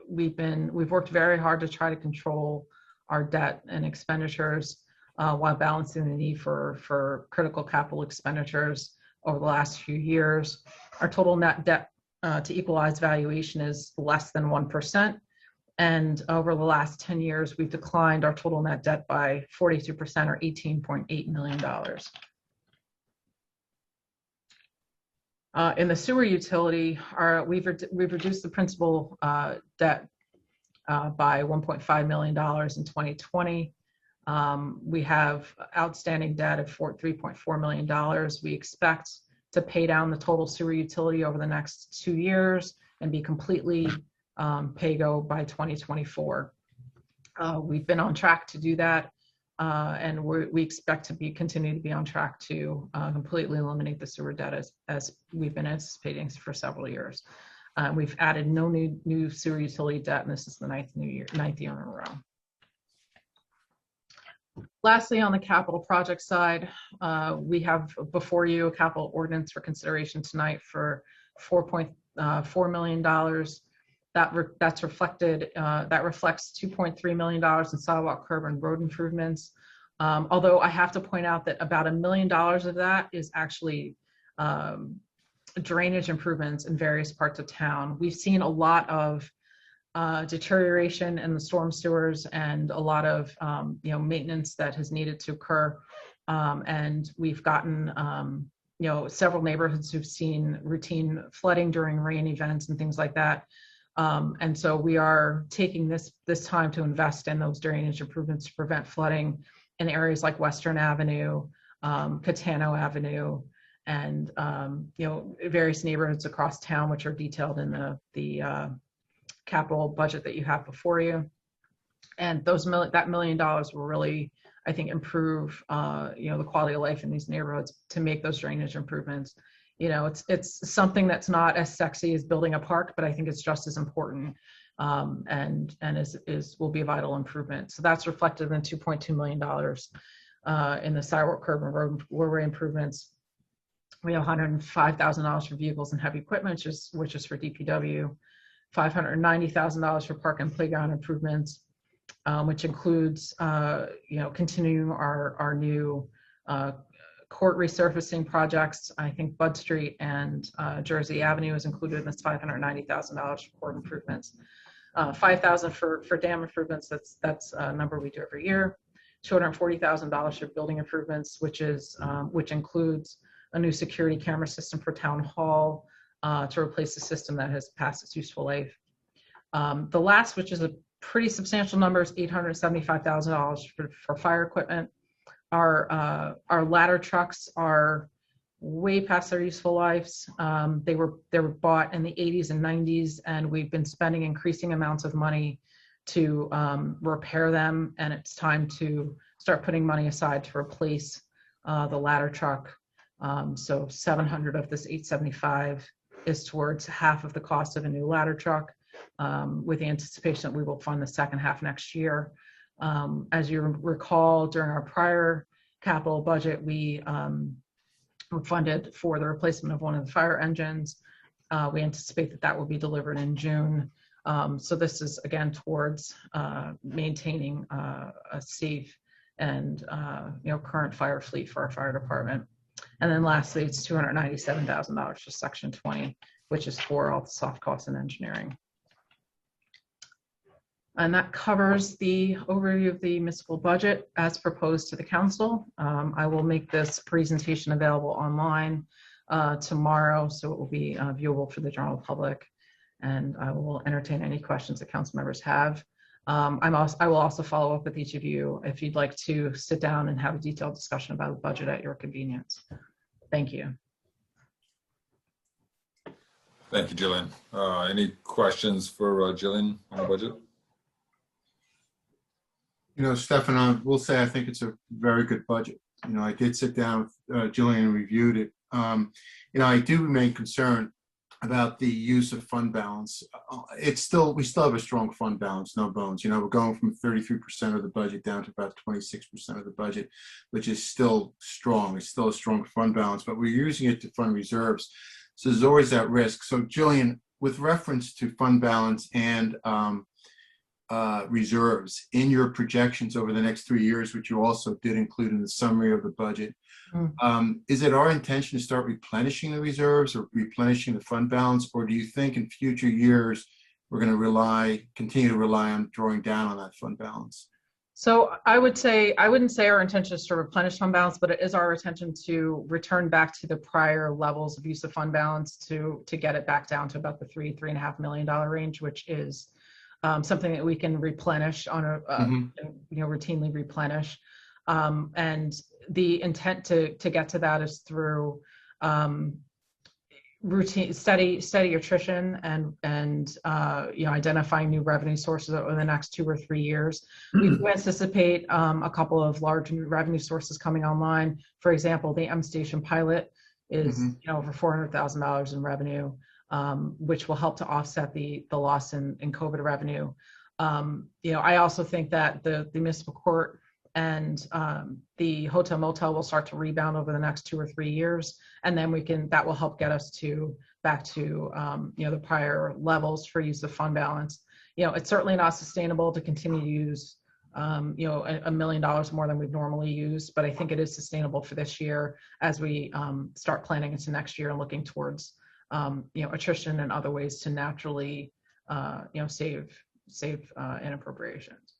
We've worked very hard to try to control our debt and expenditures while balancing the need for critical capital expenditures over the last few years. Our total net debt to equalized valuation is less than 1%. And over the last 10 years, we've declined our total net debt by 42% or $18.8 million. In the sewer utility, we've reduced the principal debt by $1.5 million in 2020. We have outstanding debt of $3.4 million. We expect to pay down the total sewer utility over the next 2 years and be completely pay-go by 2024. We've been on track to do that, and we expect to continue to be on track to completely eliminate the sewer debt as we've been anticipating for several years. We've added no new sewer utility debt, and this is the ninth year in a row. Lastly, on the capital project side, we have before you a capital ordinance for consideration tonight for $4.4 million. That reflects $2.3 million in sidewalk, curb, and road improvements. Although I have to point out that about $1 million of that is actually drainage improvements in various parts of town. We've seen a lot of deterioration in the storm sewers and a lot of maintenance that has needed to occur. And we've gotten several neighborhoods who've seen routine flooding during rain events and things like that. And so we are taking this time to invest in those drainage improvements to prevent flooding in areas like Western Avenue, Catano Avenue, and various neighborhoods across town, which are detailed in the capital budget that you have before you. And that $1 million will really, I think, improve the quality of life in these neighborhoods to make those drainage improvements. It's something that's not as sexy as building a park, but I think it's just as important and will be a vital improvement. So that's reflected in $2.2 million in the sidewalk, curb, and roadway improvements. We have $105,000 for vehicles and heavy equipment, which is for DPW, $590,000 for park and playground improvements, which includes, continuing our new court resurfacing projects. I think Bud Street and Jersey Avenue is included in this $590,000 for court improvements. $5,000 for dam improvements. That's a number we do every year. $240,000 for building improvements, which includes a new security camera system for town hall to replace the system that has passed its useful life. The last, which is a pretty substantial number, is $875,000 for fire equipment. Our ladder trucks are way past their useful lives. They were bought in the 80s and 90s, and we've been spending increasing amounts of money to repair them, and it's time to start putting money aside to replace the ladder truck. So 700 of this 875 is towards half of the cost of a new ladder truck, with the anticipation that we will fund the second half next year. As you recall, during our prior capital budget, we funded for the replacement of one of the fire engines. We anticipate that will be delivered in June. So this is again towards maintaining a safe and current fire fleet for our fire department. And then lastly, it's $297,000 for Section 20, which is for all the soft costs and engineering. And that covers the overview of the municipal budget as proposed to the council. I will make this presentation available online tomorrow, so it will be viewable for the general public. And I will entertain any questions that council members have. I will also follow up with each of you if you'd like to sit down and have a detailed discussion about the budget at your convenience. Thank you. Thank you, Jillian. Any questions for Jillian on the budget? Stefan, I will say I think it's a very good budget. I did sit down with Jillian and reviewed it. I do remain concerned about the use of fund balance. We still have a strong fund balance, no bones. We're going from 33% of the budget down to about 26% of the budget, which is still strong. It's still a strong fund balance, but we're using it to fund reserves. So there's always that risk. So Jillian, with reference to fund balance and reserves in your projections over the next 3 years, which you also did include in the summary of the budget, is it our intention to start replenishing the reserves or replenishing the fund balance, or do you think in future years we're going to continue to rely on drawing down on that fund balance? So I wouldn't say our intention is to replenish fund balance, but it is our intention to return back to the prior levels of use of fund balance to get it back down to about the $3.5 million range, which is something that we can replenish on routinely replenish. And the intent to get to that is through routine steady attrition and identifying new revenue sources over the next 2 or 3 years. We do anticipate a couple of large new revenue sources coming online. For example, the M Station pilot is over $400,000 in revenue, which will help to offset the loss in COVID revenue. I also think that the municipal court and the hotel motel will start to rebound over the next 2 or 3 years, and then that will help get us back to the prior levels for use of fund balance. It's certainly not sustainable to continue to use $1 million more than we've normally used, but I think it is sustainable for this year as we start planning into next year and looking towards attrition and other ways to naturally save in appropriations.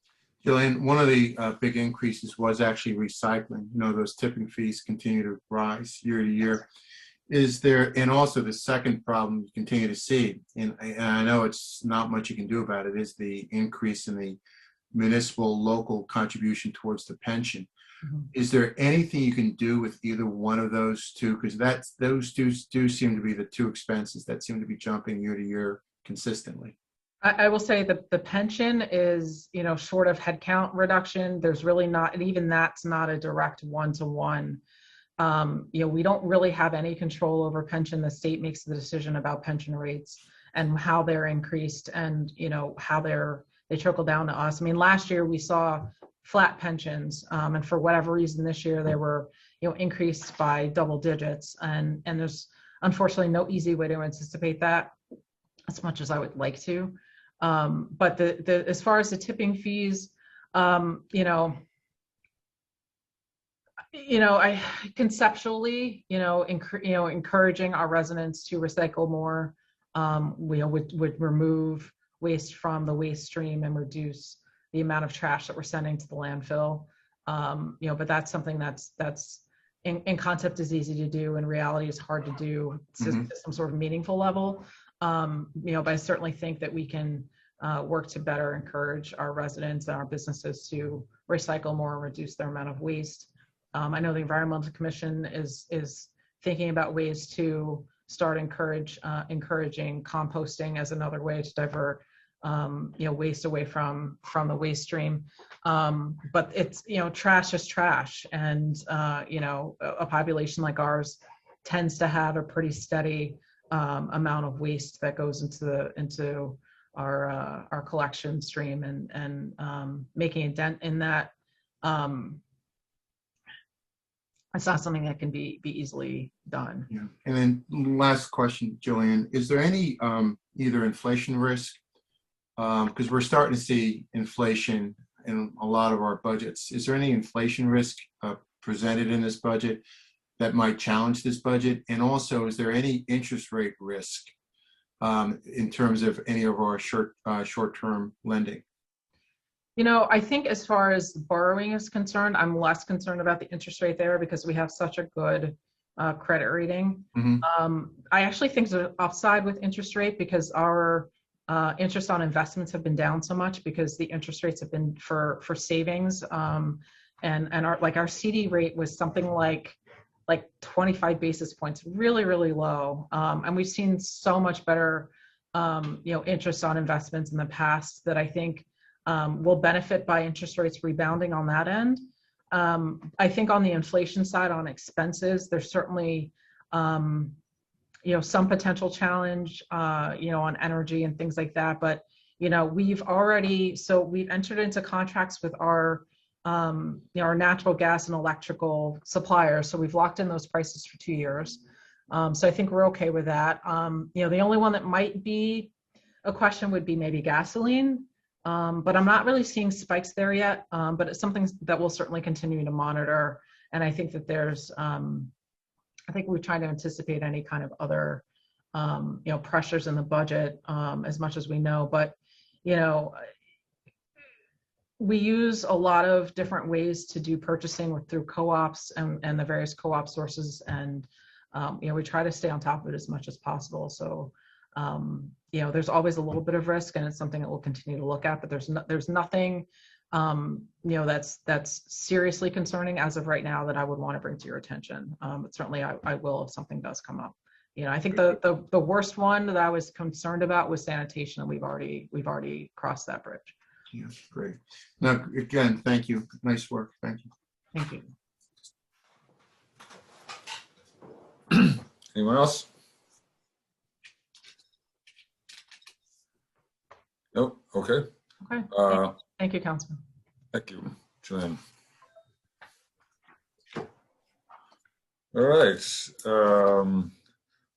Jillian, one of the big increases was actually recycling. Those tipping fees continue to rise year to year. And also the second problem you continue to see, and I know it's not much you can do about it, is the increase in the municipal local contribution towards the pension. Is there anything you can do with either one of those two? Because those two do seem to be the two expenses that seem to be jumping year to year consistently. I will say that the pension is, short of headcount reduction, there's really not, and even that's not a direct one-to-one. We don't really have any control over pension. The state makes the decision about pension rates and how they're increased and, how they trickle down to us. I mean, last year we saw flat pensions, and for whatever reason this year they were, increased by double digits, and there's unfortunately no easy way to anticipate that as much as I would like to. But as far as the tipping fees, I conceptually, encouraging our residents to recycle more, would remove waste from the waste stream and reduce the amount of trash that we're sending to the landfill. But that's something that's in concept is easy to do. In reality, is hard to do to some sort of meaningful level. But I certainly think that we can work to better encourage our residents and our businesses to recycle more and reduce their amount of waste. I know the Environmental Commission is thinking about ways to start encouraging composting as another way to divert waste away from the waste stream. But it's, trash is trash. And, a population like ours tends to have a pretty steady amount of waste that goes into our collection stream, and making a dent in that. It's not something that can be easily done. Yeah. And then last question, Jillian, is there any either inflation risk? Because we're starting to see inflation in a lot of our budgets. Is there any inflation risk presented in this budget that might challenge this budget? And also, is there any interest rate risk in terms of any of our short-term lending? I think as far as borrowing is concerned, I'm less concerned about the interest rate there because we have such a good credit rating. I actually think there's an upside with interest rate because our interest on investments have been down so much because the interest rates have been for savings. And our CD rate was something like 25 basis points, really, really low. And we've seen so much better, interest on investments in the past that I think will benefit by interest rates rebounding on that end. I think on the inflation side, on expenses, there's certainly, some potential challenge, on energy and things like that. But, we've entered into contracts with our natural gas and electrical suppliers. So we've locked in those prices for 2 years. So I think we're okay with that. The only one that might be a question would be maybe gasoline. But I'm not really seeing spikes there yet, but it's something that we'll certainly continue to monitor. And I think that I think we're trying to anticipate any kind of other, pressures in the budget as much as we know. But, we use a lot of different ways to do purchasing through co-ops and the various co-op sources. And, we try to stay on top of it as much as possible. So, there's always a little bit of risk, and it's something that we'll continue to look at, but there's nothing, that's seriously concerning as of right now that I would want to bring to your attention. But certainly I will if something does come up. I think the worst one that I was concerned about was sanitation, and we've already crossed that bridge. Yeah, great. Now, again, thank you. Nice work. Thank you. Thank you. Anyone else? Nope. Okay. Okay. Thank you, Councilman. Thank you, Joanne. All right.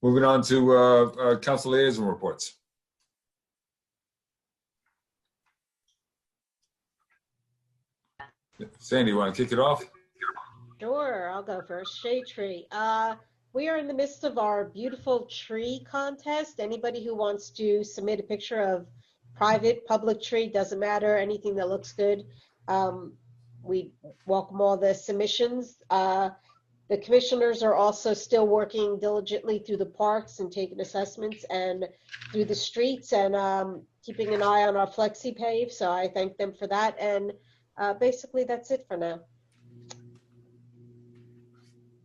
Moving on to council liaison reports. Sandy, you want to kick it off? Sure, I'll go first. Shade tree. We are in the midst of our beautiful tree contest. Anybody who wants to submit a picture of private, public tree, doesn't matter, anything that looks good. We welcome all the submissions. The commissioners are also still working diligently through the parks and taking assessments and through the streets and keeping an eye on our flexi pave. So I thank them for that. And basically that's it for now.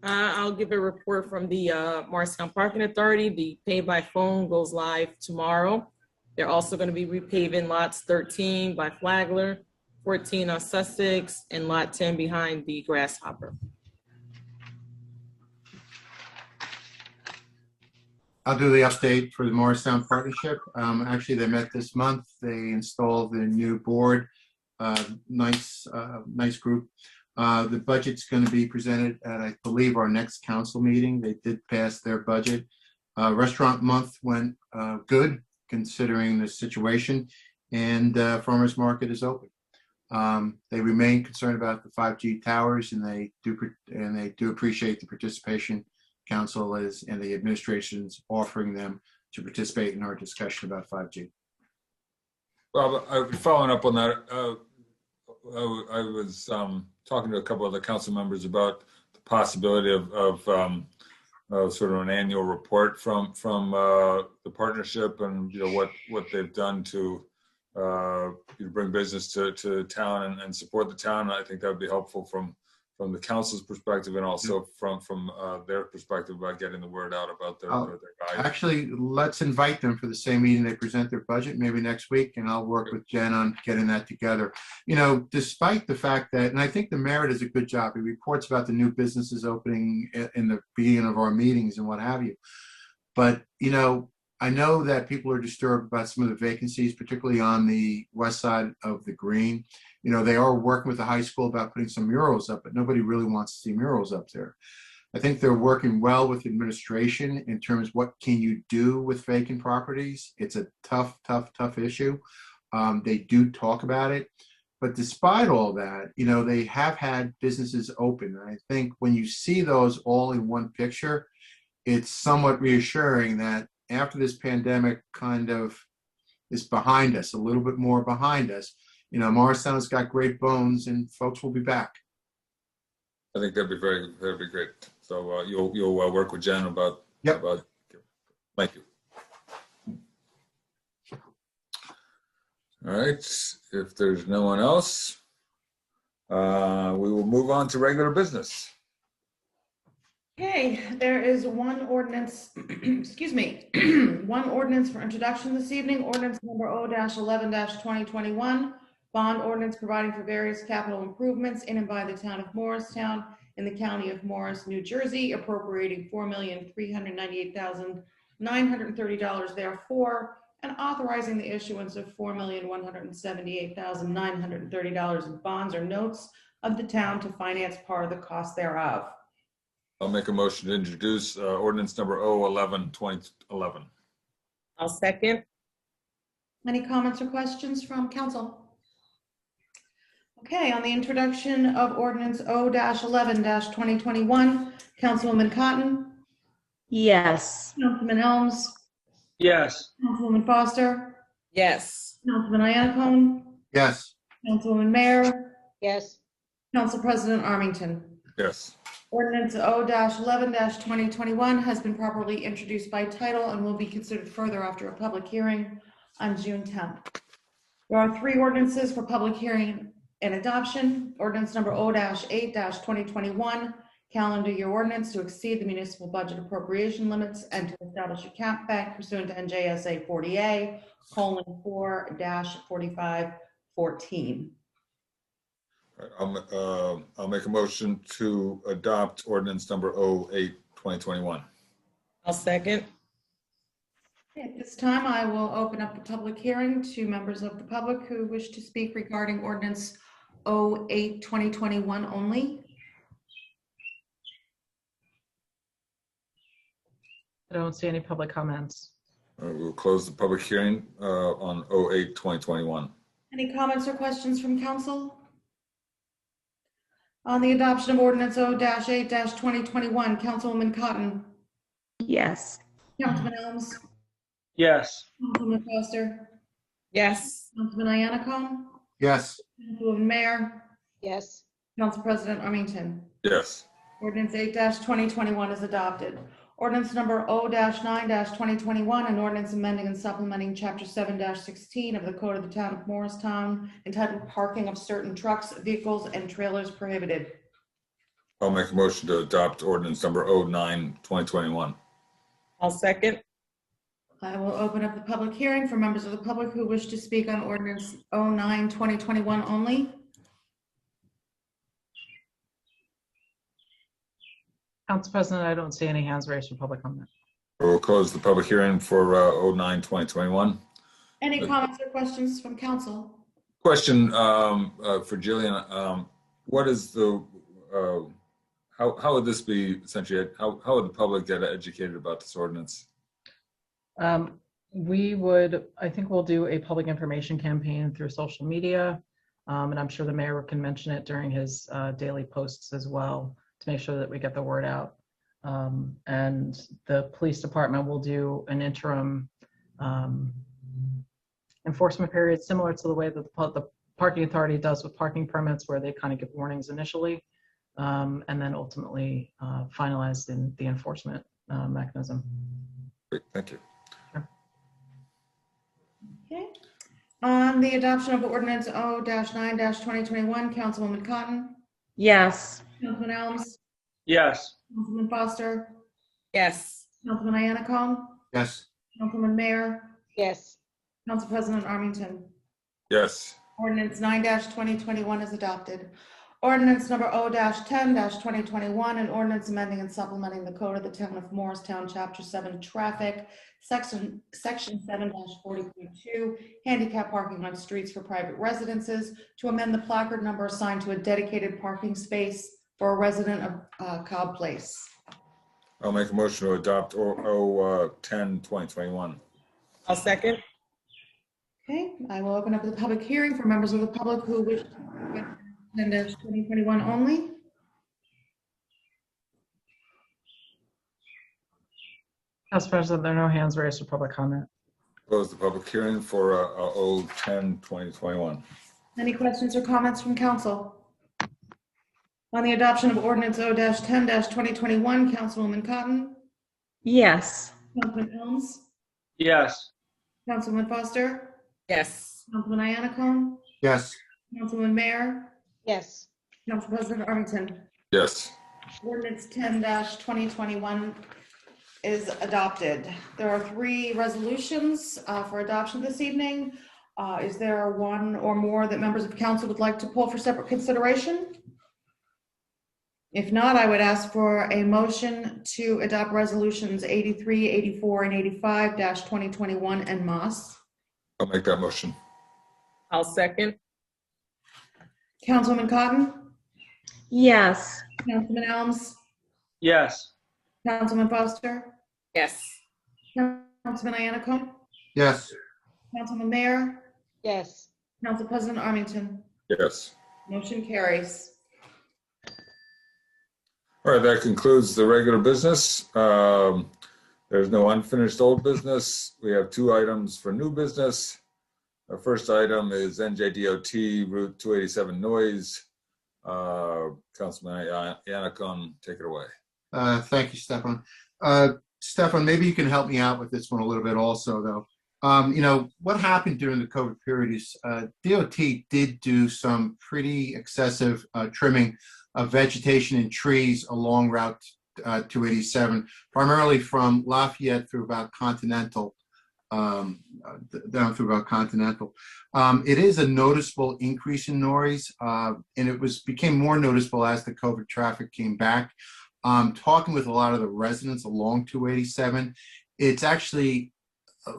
I'll give a report from the Morristown Parking Authority. The pay by phone goes live tomorrow. They're also going to be repaving lots 13 by Flagler, 14 on Sussex, and lot 10 behind the Grasshopper. I'll do the update for the Morristown Partnership. Actually, they met this month. They installed the new board. Nice group. The budget's going to be presented at, I believe, our next council meeting. They did pass their budget. Restaurant month went good considering the situation, and farmers market is open. They remain concerned about the 5G towers, and they do appreciate the participation council is and the administration's offering them to participate in our discussion about 5G. Well, following up on that, I was talking to a couple of the council members about the possibility of sort of an annual report from the partnership, and what they've done to bring business to town and support the town. I think that would be helpful from the council's perspective, and also from their perspective about getting the word out about their guys. Actually, let's invite them for the same meeting they present their budget, maybe next week, and I'll work with Jen on getting that together. Despite the fact that, and I think the mayor does a good job, he reports about the new businesses opening in the beginning of our meetings and what have you. But, I know that people are disturbed about some of the vacancies, particularly on the west side of the green. They are working with the high school about putting some murals up, but nobody really wants to see murals up there. I think they're working well with administration in terms of what can you do with vacant properties. It's a tough issue. They do talk about it. But despite all that, they have had businesses open. And I think when you see those all in one picture, it's somewhat reassuring that after this pandemic kind of is behind us, a little bit more behind us, Morristown has got great bones, and folks will be back. I think that'd be great. So you'll work with Jen about. Yep. Thank you. All right. If there's no one else, we will move on to regular business. Okay, there is one ordinance, excuse me, one ordinance for introduction this evening, ordinance number O-11-2021, bond ordinance providing for various capital improvements in and by the town of Morristown in the county of Morris, New Jersey, appropriating $4,398,930 therefore, and authorizing the issuance of $4,178,930 in bonds or notes of the town to finance part of the cost thereof. I'll make a motion to introduce ordinance number O-11-2011. I'll second. Any comments or questions from council? Okay, on the introduction of ordinance O-11-2021, Councilwoman Cotton, Yes. Councilman Helms, Yes. Councilwoman Foster, Yes. Councilman Iannacone, Yes. Councilwoman Mayer, Yes. Council President Armington. Yes. Ordinance O-11-2021 has been properly introduced by title and will be considered further after a public hearing on June 10th. There are three ordinances for public hearing and adoption. Ordinance number O-8-2021, calendar year ordinance to exceed the municipal budget appropriation limits and to establish a cap bank pursuant to NJSA 40A:4-4514. I'll make a motion to adopt ordinance number O-8-2021. I'll second. At this time, I will open up the public hearing to members of the public who wish to speak regarding ordinance O-8-2021 only. I don't see any public comments. We'll close the public hearing on O-8-2021. Any comments or questions from council? On the adoption of ordinance O-8-2021, Councilwoman Cotton, Yes. Councilman Helms, Yes. Councilwoman Foster, Yes. Councilman Iannacone, Yes. Councilwoman Mayer, Yes. Council President Armington. Yes. Ordinance 8-2021 is adopted. Ordinance number O-9-2021, an ordinance amending and supplementing Chapter 7-16 of the Code of the Town of Morristown entitled Parking of Certain Trucks, Vehicles, and Trailers Prohibited. I'll make a motion to adopt ordinance number O-9-2021. I'll second. I will open up the public hearing for members of the public who wish to speak on ordinance O-9-2021 only. Council President, I don't see any hands raised for public comment. We'll close the public hearing for O-9-2021. Any comments or questions from council? Question for Jillian. What is the, how would this be essentially, how would the public get educated about this ordinance? I think we'll do a public information campaign through social media. And I'm sure the mayor can mention it during his daily posts as well to make sure that we get the word out. And the police department will do an interim enforcement period similar to the way that the parking authority does with parking permits, where they kind of give warnings initially and then ultimately finalize in the enforcement mechanism. Great, thank you. Okay. On the adoption of ordinance O-9-2021, Councilwoman Cotton, Yes. Councilman Elms, Yes. Councilman Foster, Yes. Councilman Iannicone, Yes. Councilman Mayor, Yes. Council President Armington. Yes. Ordinance 9-2021 is adopted. Ordinance number O-10-2021, an ordinance amending and supplementing the code of the town of Morristown, Chapter 7, Traffic, Section 7-40.2, handicap parking on streets for private residences, to amend the placard number assigned to a dedicated parking space for a resident of Cobb Place. I'll make a motion to adopt O-10-2021. I'll second. Okay, I will open up the public hearing for members of the public who wish to 10-2021 only. Council President, there are no hands raised for public comment. Close the public hearing for O-10-2021. Any questions or comments from council? On the adoption of ordinance O-10-2021, Councilwoman Cotton, Yes. Councilman Elms, Yes. Councilman Foster, Yes. Councilman Iannicone, Yes. Councilman Mayor, Yes. Council President Armington. Yes. Ordinance 10-2021 is adopted. There are 3 resolutions for adoption this evening. Is there one or more that members of council would like to pull for separate consideration? If not, I would ask for a motion to adopt resolutions 83, 84, and 85-2021 en masse. I'll make that motion. I'll second. Councilwoman Cotton, Yes. Councilman Elms, Yes. Councilman Foster, Yes. Councilman Iannicone, Yes. Councilman Mayor, Yes. Council President Armington. Yes. Motion carries. All right, that concludes the regular business. There's no unfinished old business. We have 2 items for new business. Our first item is NJDOT Route 287 noise. Councilman Iannicone, take it away. Thank you, Stefan. Stefan, maybe you can help me out with this one a little bit also, though. What happened during the COVID period is DOT did do some pretty excessive trimming of vegetation and trees along Route 287, primarily from Lafayette through about Continental, down through about Continental. It is a noticeable increase in noise, and it became more noticeable as the COVID traffic came back. Talking with a lot of the residents along 287, it's actually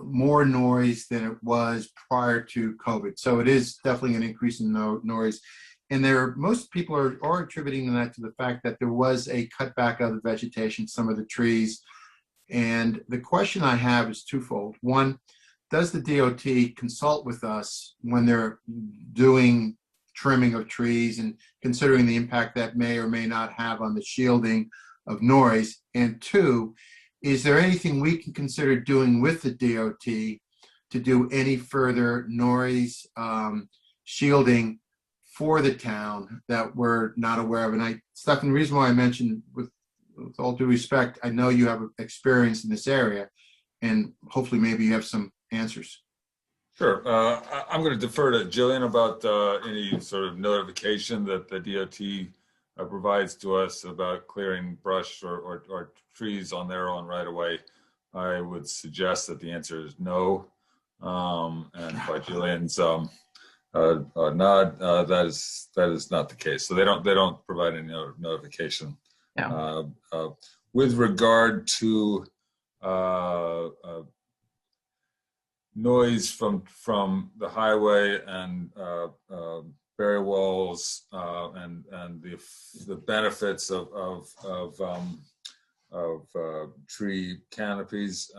more noise than it was prior to COVID. So it is definitely an increase in noise. And most people are attributing that to the fact that there was a cutback of the vegetation, some of the trees. And the question I have is twofold. One, does the DOT consult with us when they're doing trimming of trees and considering the impact that may or may not have on the shielding of noise? And 2, is there anything we can consider doing with the DOT to do any further noise shielding for the town that we're not aware of? And Stefan, the reason why I mentioned, with all due respect, I know you have experience in this area, and hopefully maybe you have some answers. Sure. I'm going to defer to Jillian about any sort of notification that the DOT provides to us about clearing brush or trees on their own right away. I would suggest that the answer is no. And by Jillian's nod, that is not the case. So they don't provide any notification. Yeah. With regard to noise from the highway and barrier walls and the benefits of tree canopies.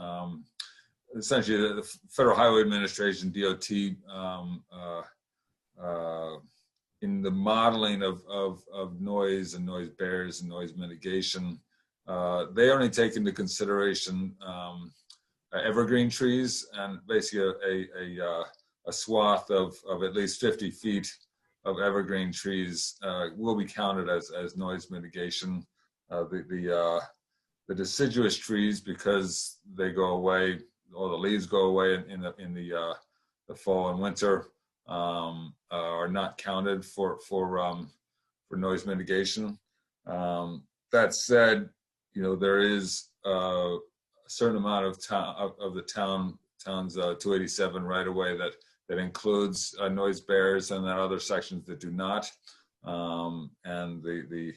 Essentially, the Federal Highway Administration, DOT, in the modeling of noise and noise barriers and noise mitigation, they only take into consideration evergreen trees, and basically a swath of at least 50 feet of evergreen trees will be counted as noise mitigation. The deciduous trees, because they go away, all the leaves go away in the fall and winter, are not counted for noise mitigation. That said, there is a certain amount of the town's 287 right away that includes noise barriers, and then other sections that do not. And the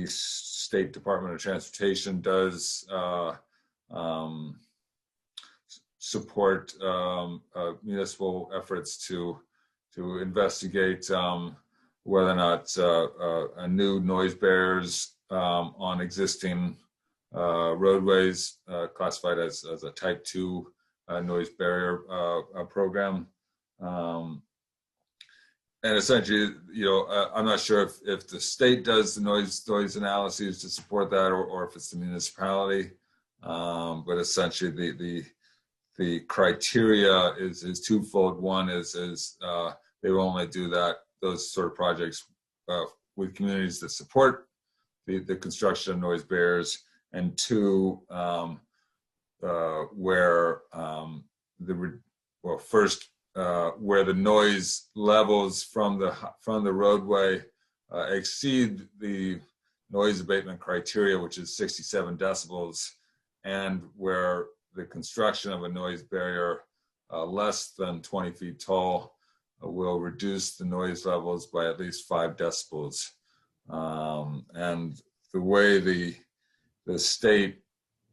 State Department of Transportation does support municipal efforts to investigate whether or not a new noise barriers on existing roadways classified as a type 2 noise barrier program. And essentially, I'm not sure if the state does the noise analyses to support that, or if it's the municipality. But essentially, the criteria is twofold. One is they will only do those sort of projects with communities that support the construction of noise barriers, and two, where where the noise levels from the roadway exceed the noise abatement criteria, which is 67 decibels, and where the construction of a noise barrier less than 20 feet tall will reduce the noise levels by at least 5 decibels. And the way the state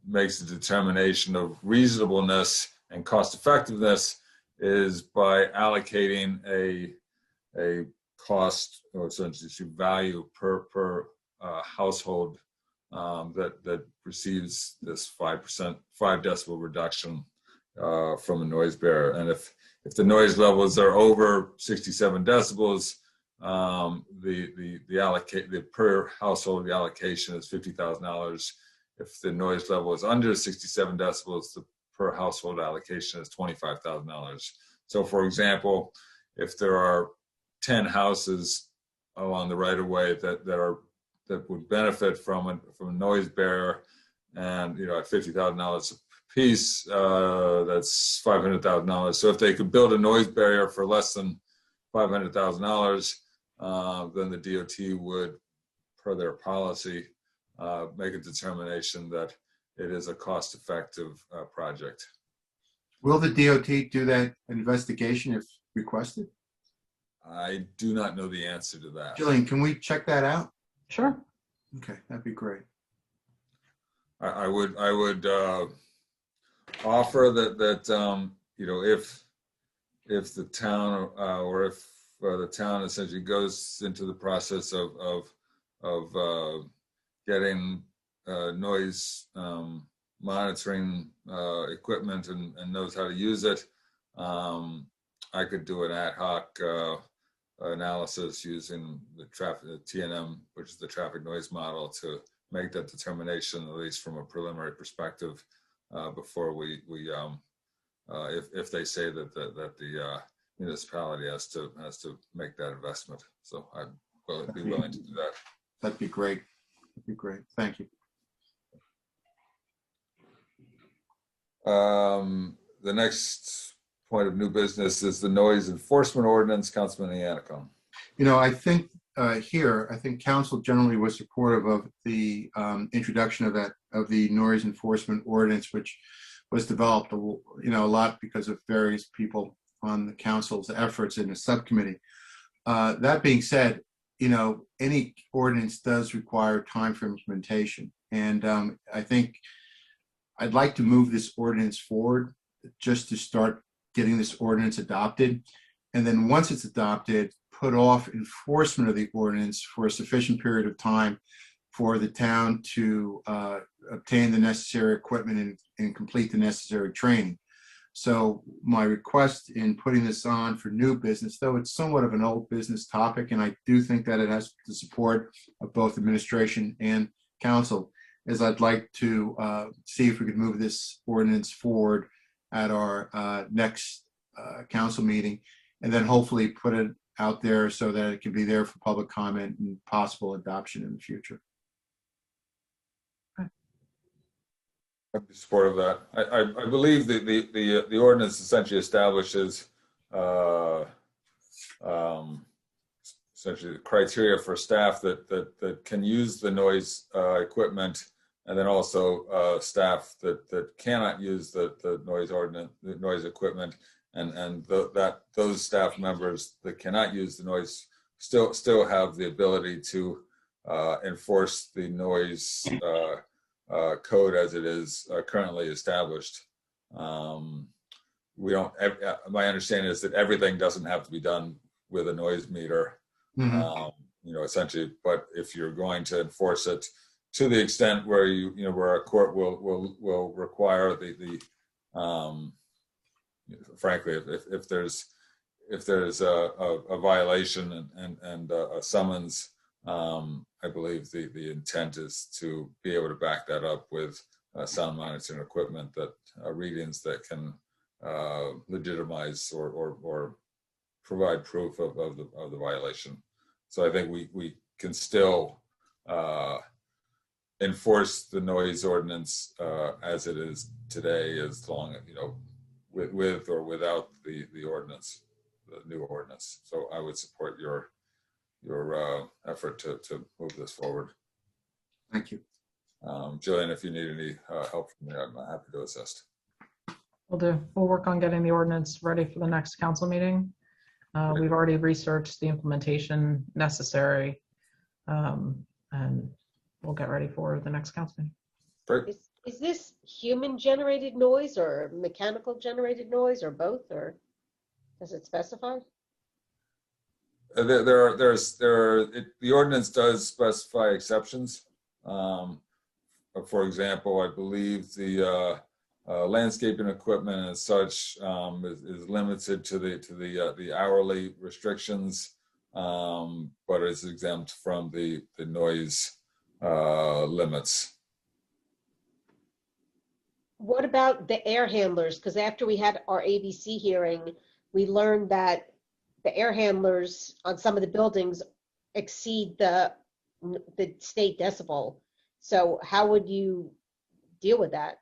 makes the determination of reasonableness and cost effectiveness is by allocating a cost, or essentially value per household that receives this 5 decibel reduction from a noise barrier. And if the noise levels are over 67 decibels, the per household allocation is $50,000. If the noise level is under 67 decibels, the per household allocation is $25,000. So, for example, if there are 10 houses along the right of way that would benefit from a noise barrier, and at $50,000 a piece, that's $500,000. So if they could build a noise barrier for less than $500,000, then the DOT would, per their policy, make a determination that it is a cost-effective project. Will the DOT do that investigation if requested? I do not know the answer to that. Jillian, can we check that out? Sure. Okay, that'd be great. I would offer that if the town or if the town essentially goes into the process of getting noise monitoring equipment and knows how to use it, I could do an ad hoc analysis using the TNM, which is the traffic noise model, to make that determination, at least from a preliminary perspective, before we if they say that the municipality has to make that investment. So I'd be willing to do that. That'd be great. That'd be great. Thank you. The next point of new business is the noise enforcement ordinance. Councilman Yannicone. I think I think council generally was supportive of the introduction of the noise enforcement ordinance, which was developed a lot because of various people on the council's efforts in the subcommittee. That being said, any ordinance does require time for implementation, and I think I'd like to move this ordinance forward just to start getting this ordinance adopted, and then once it's adopted, put off enforcement of the ordinance for a sufficient period of time for the town to obtain the necessary equipment and complete the necessary training. So my request in putting this on for new business, though it's somewhat of an old business topic, and I do think that it has the support of both administration and council, is I'd like to see if we could move this ordinance forward at our next council meeting, and then hopefully put it out there so that it can be there for public comment and possible adoption in the future. I'd be supportive of that. I believe the ordinance essentially establishes essentially the criteria for staff that can use the noise equipment, and then also staff that cannot use the noise equipment, and those staff members that cannot use the noise still have the ability to enforce the noise code as it is currently established. We don't. My understanding is that everything doesn't have to be done with a noise meter. Essentially, but if you're going to enforce it to the extent where where a court will require frankly, if there's a violation and a summons, I believe the intent is to be able to back that up with sound monitoring equipment that readings that can legitimize or provide proof of the violation. So I think we can still enforce the noise ordinance as it is today, as long as with or without the ordinance, the new ordinance. So I would support your effort to move this forward. Thank you. Jillian, if you need any help from me, I'm happy to assist. We'll do. We'll work on getting the ordinance ready for the next council meeting. We've already researched the implementation necessary, and we'll get ready for the next council meeting. Great. Is this human generated noise or mechanical generated noise or both, or does it specify? The ordinance does specify exceptions. For example, I believe the landscaping equipment as such is limited to the hourly restrictions, but is exempt from the noise limits. What about the air handlers? Because after we had our ABC hearing, we learned that the air handlers on some of the buildings exceed the state decibel. So how would you deal with that?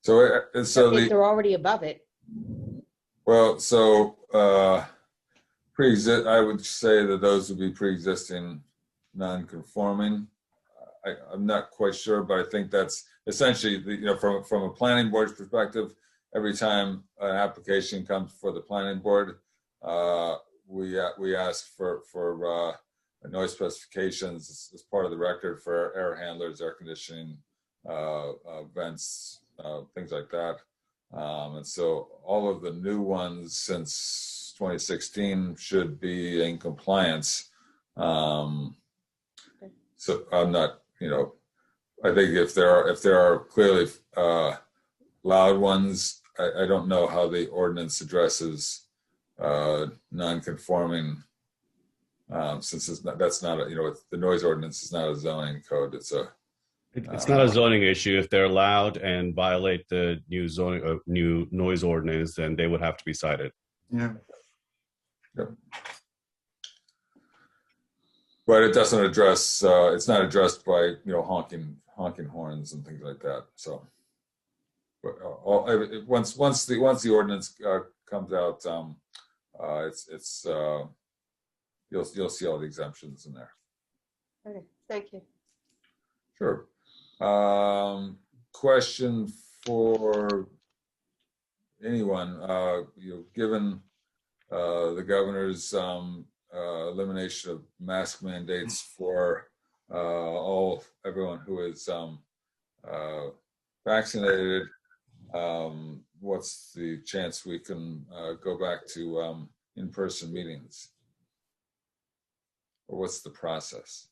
So if they're already above it. Well, so I would say that those would be pre-existing non-conforming. I'm not quite sure, but I think that's essentially from a planning board's perspective. Every time an application comes before the planning board, we ask for noise specifications as part of the record for air handlers, air conditioning, vents, things like that. And so all of the new ones since 2016 should be in compliance. So I'm not, I think if there are clearly loud ones, I don't know how the ordinance addresses non-conforming, since that's not the noise ordinance is not a zoning code. It's not a zoning issue. If they're loud and violate the new noise ordinance, then they would have to be cited. Yeah. Yep. But it doesn't address. It's not addressed by honking horns and things like that. So, but once the ordinance comes out, you'll see all the exemptions in there. Okay, thank you. Sure. Question for anyone, given the governor's elimination of mask mandates for everyone who is vaccinated, what's the chance we can go back to in-person meetings? Or what's the process?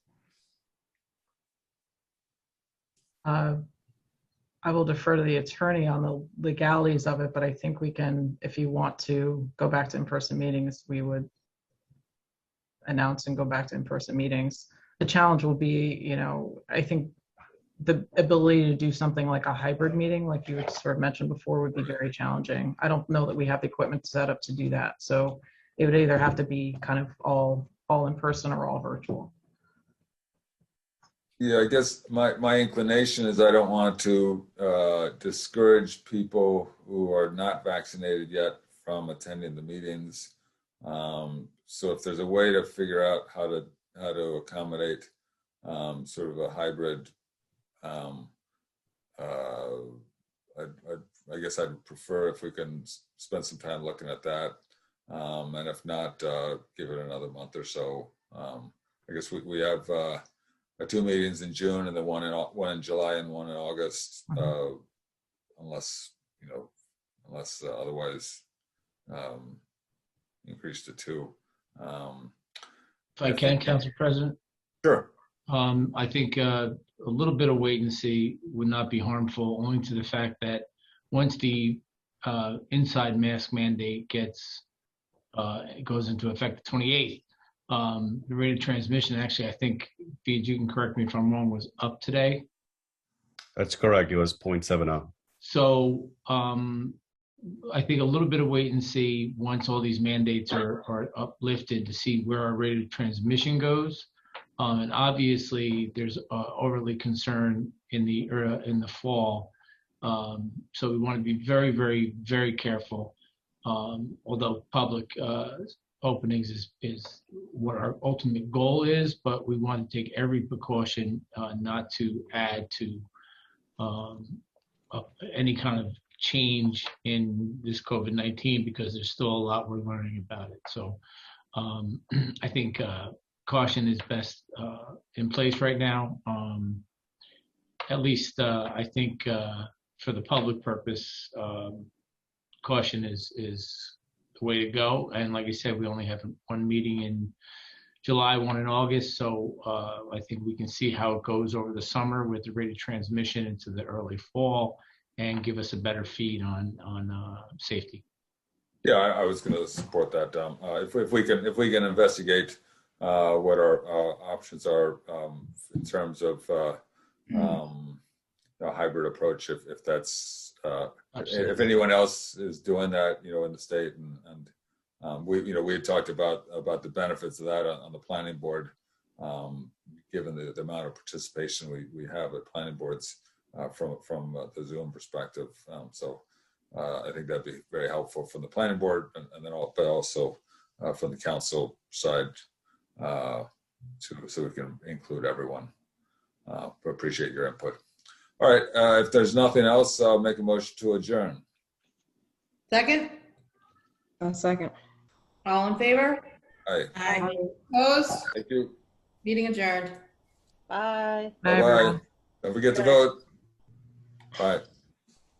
I I will defer to the attorney on the legalities of it, but I think we can, if you want to go back to in-person meetings, we would announce and go back to in-person meetings. The challenge will be, I think the ability to do something like a hybrid meeting, like you sort of mentioned before, would be very challenging. I don't know that we have the equipment set up to do that. So it would either have to be kind of all in person or all virtual. Yeah, I guess my inclination is I don't want to discourage people who are not vaccinated yet from attending the meetings. So if there's a way to figure out how to accommodate sort of a hybrid, I guess I'd prefer if we can spend some time looking at that, and if not, give it another month or so. I guess we have 2 meetings in June, and then one in July and one in August, unless otherwise increased to 2. If I can, Council President. Sure. I think a little bit of wait and see would not be harmful, owing to the fact that once the inside mask mandate goes into effect the 28th, the rate of transmission, actually, I think, Pete, you can correct me if I'm wrong, was up today. That's correct. It was 0.70. So I think a little bit of wait and see once all these mandates are uplifted to see where our rate of transmission goes. And obviously, there's overly concern in the fall. So we want to be very, very, very careful. Although public openings is what our ultimate goal is, but we want to take every precaution not to add to any kind of change in this COVID-19, because there's still a lot we're learning about it. So I think caution is best in place right now. At least I think for the public purpose, caution is the way to go. And like I said, we only have 1 meeting in July, 1 in August. So I think we can see how it goes over the summer with the rate of transmission into the early fall, and give us a better feed on safety. Yeah, I was going to support that. If we can investigate what our options are in terms of a hybrid approach, if that's if anyone else is doing that, in the state, and we had talked about the benefits of that on the planning board, given the amount of participation we have at planning boards from the Zoom perspective. So I think that'd be very helpful from the planning board, and then but also from the council side, so we can include everyone. But appreciate your input. All right, if there's nothing else, I'll make a motion to adjourn. Second? Second. All in favor? Aye. Aye. Opposed? Thank you. Meeting adjourned. Bye. Bye-bye. Don't forget to vote. Bye.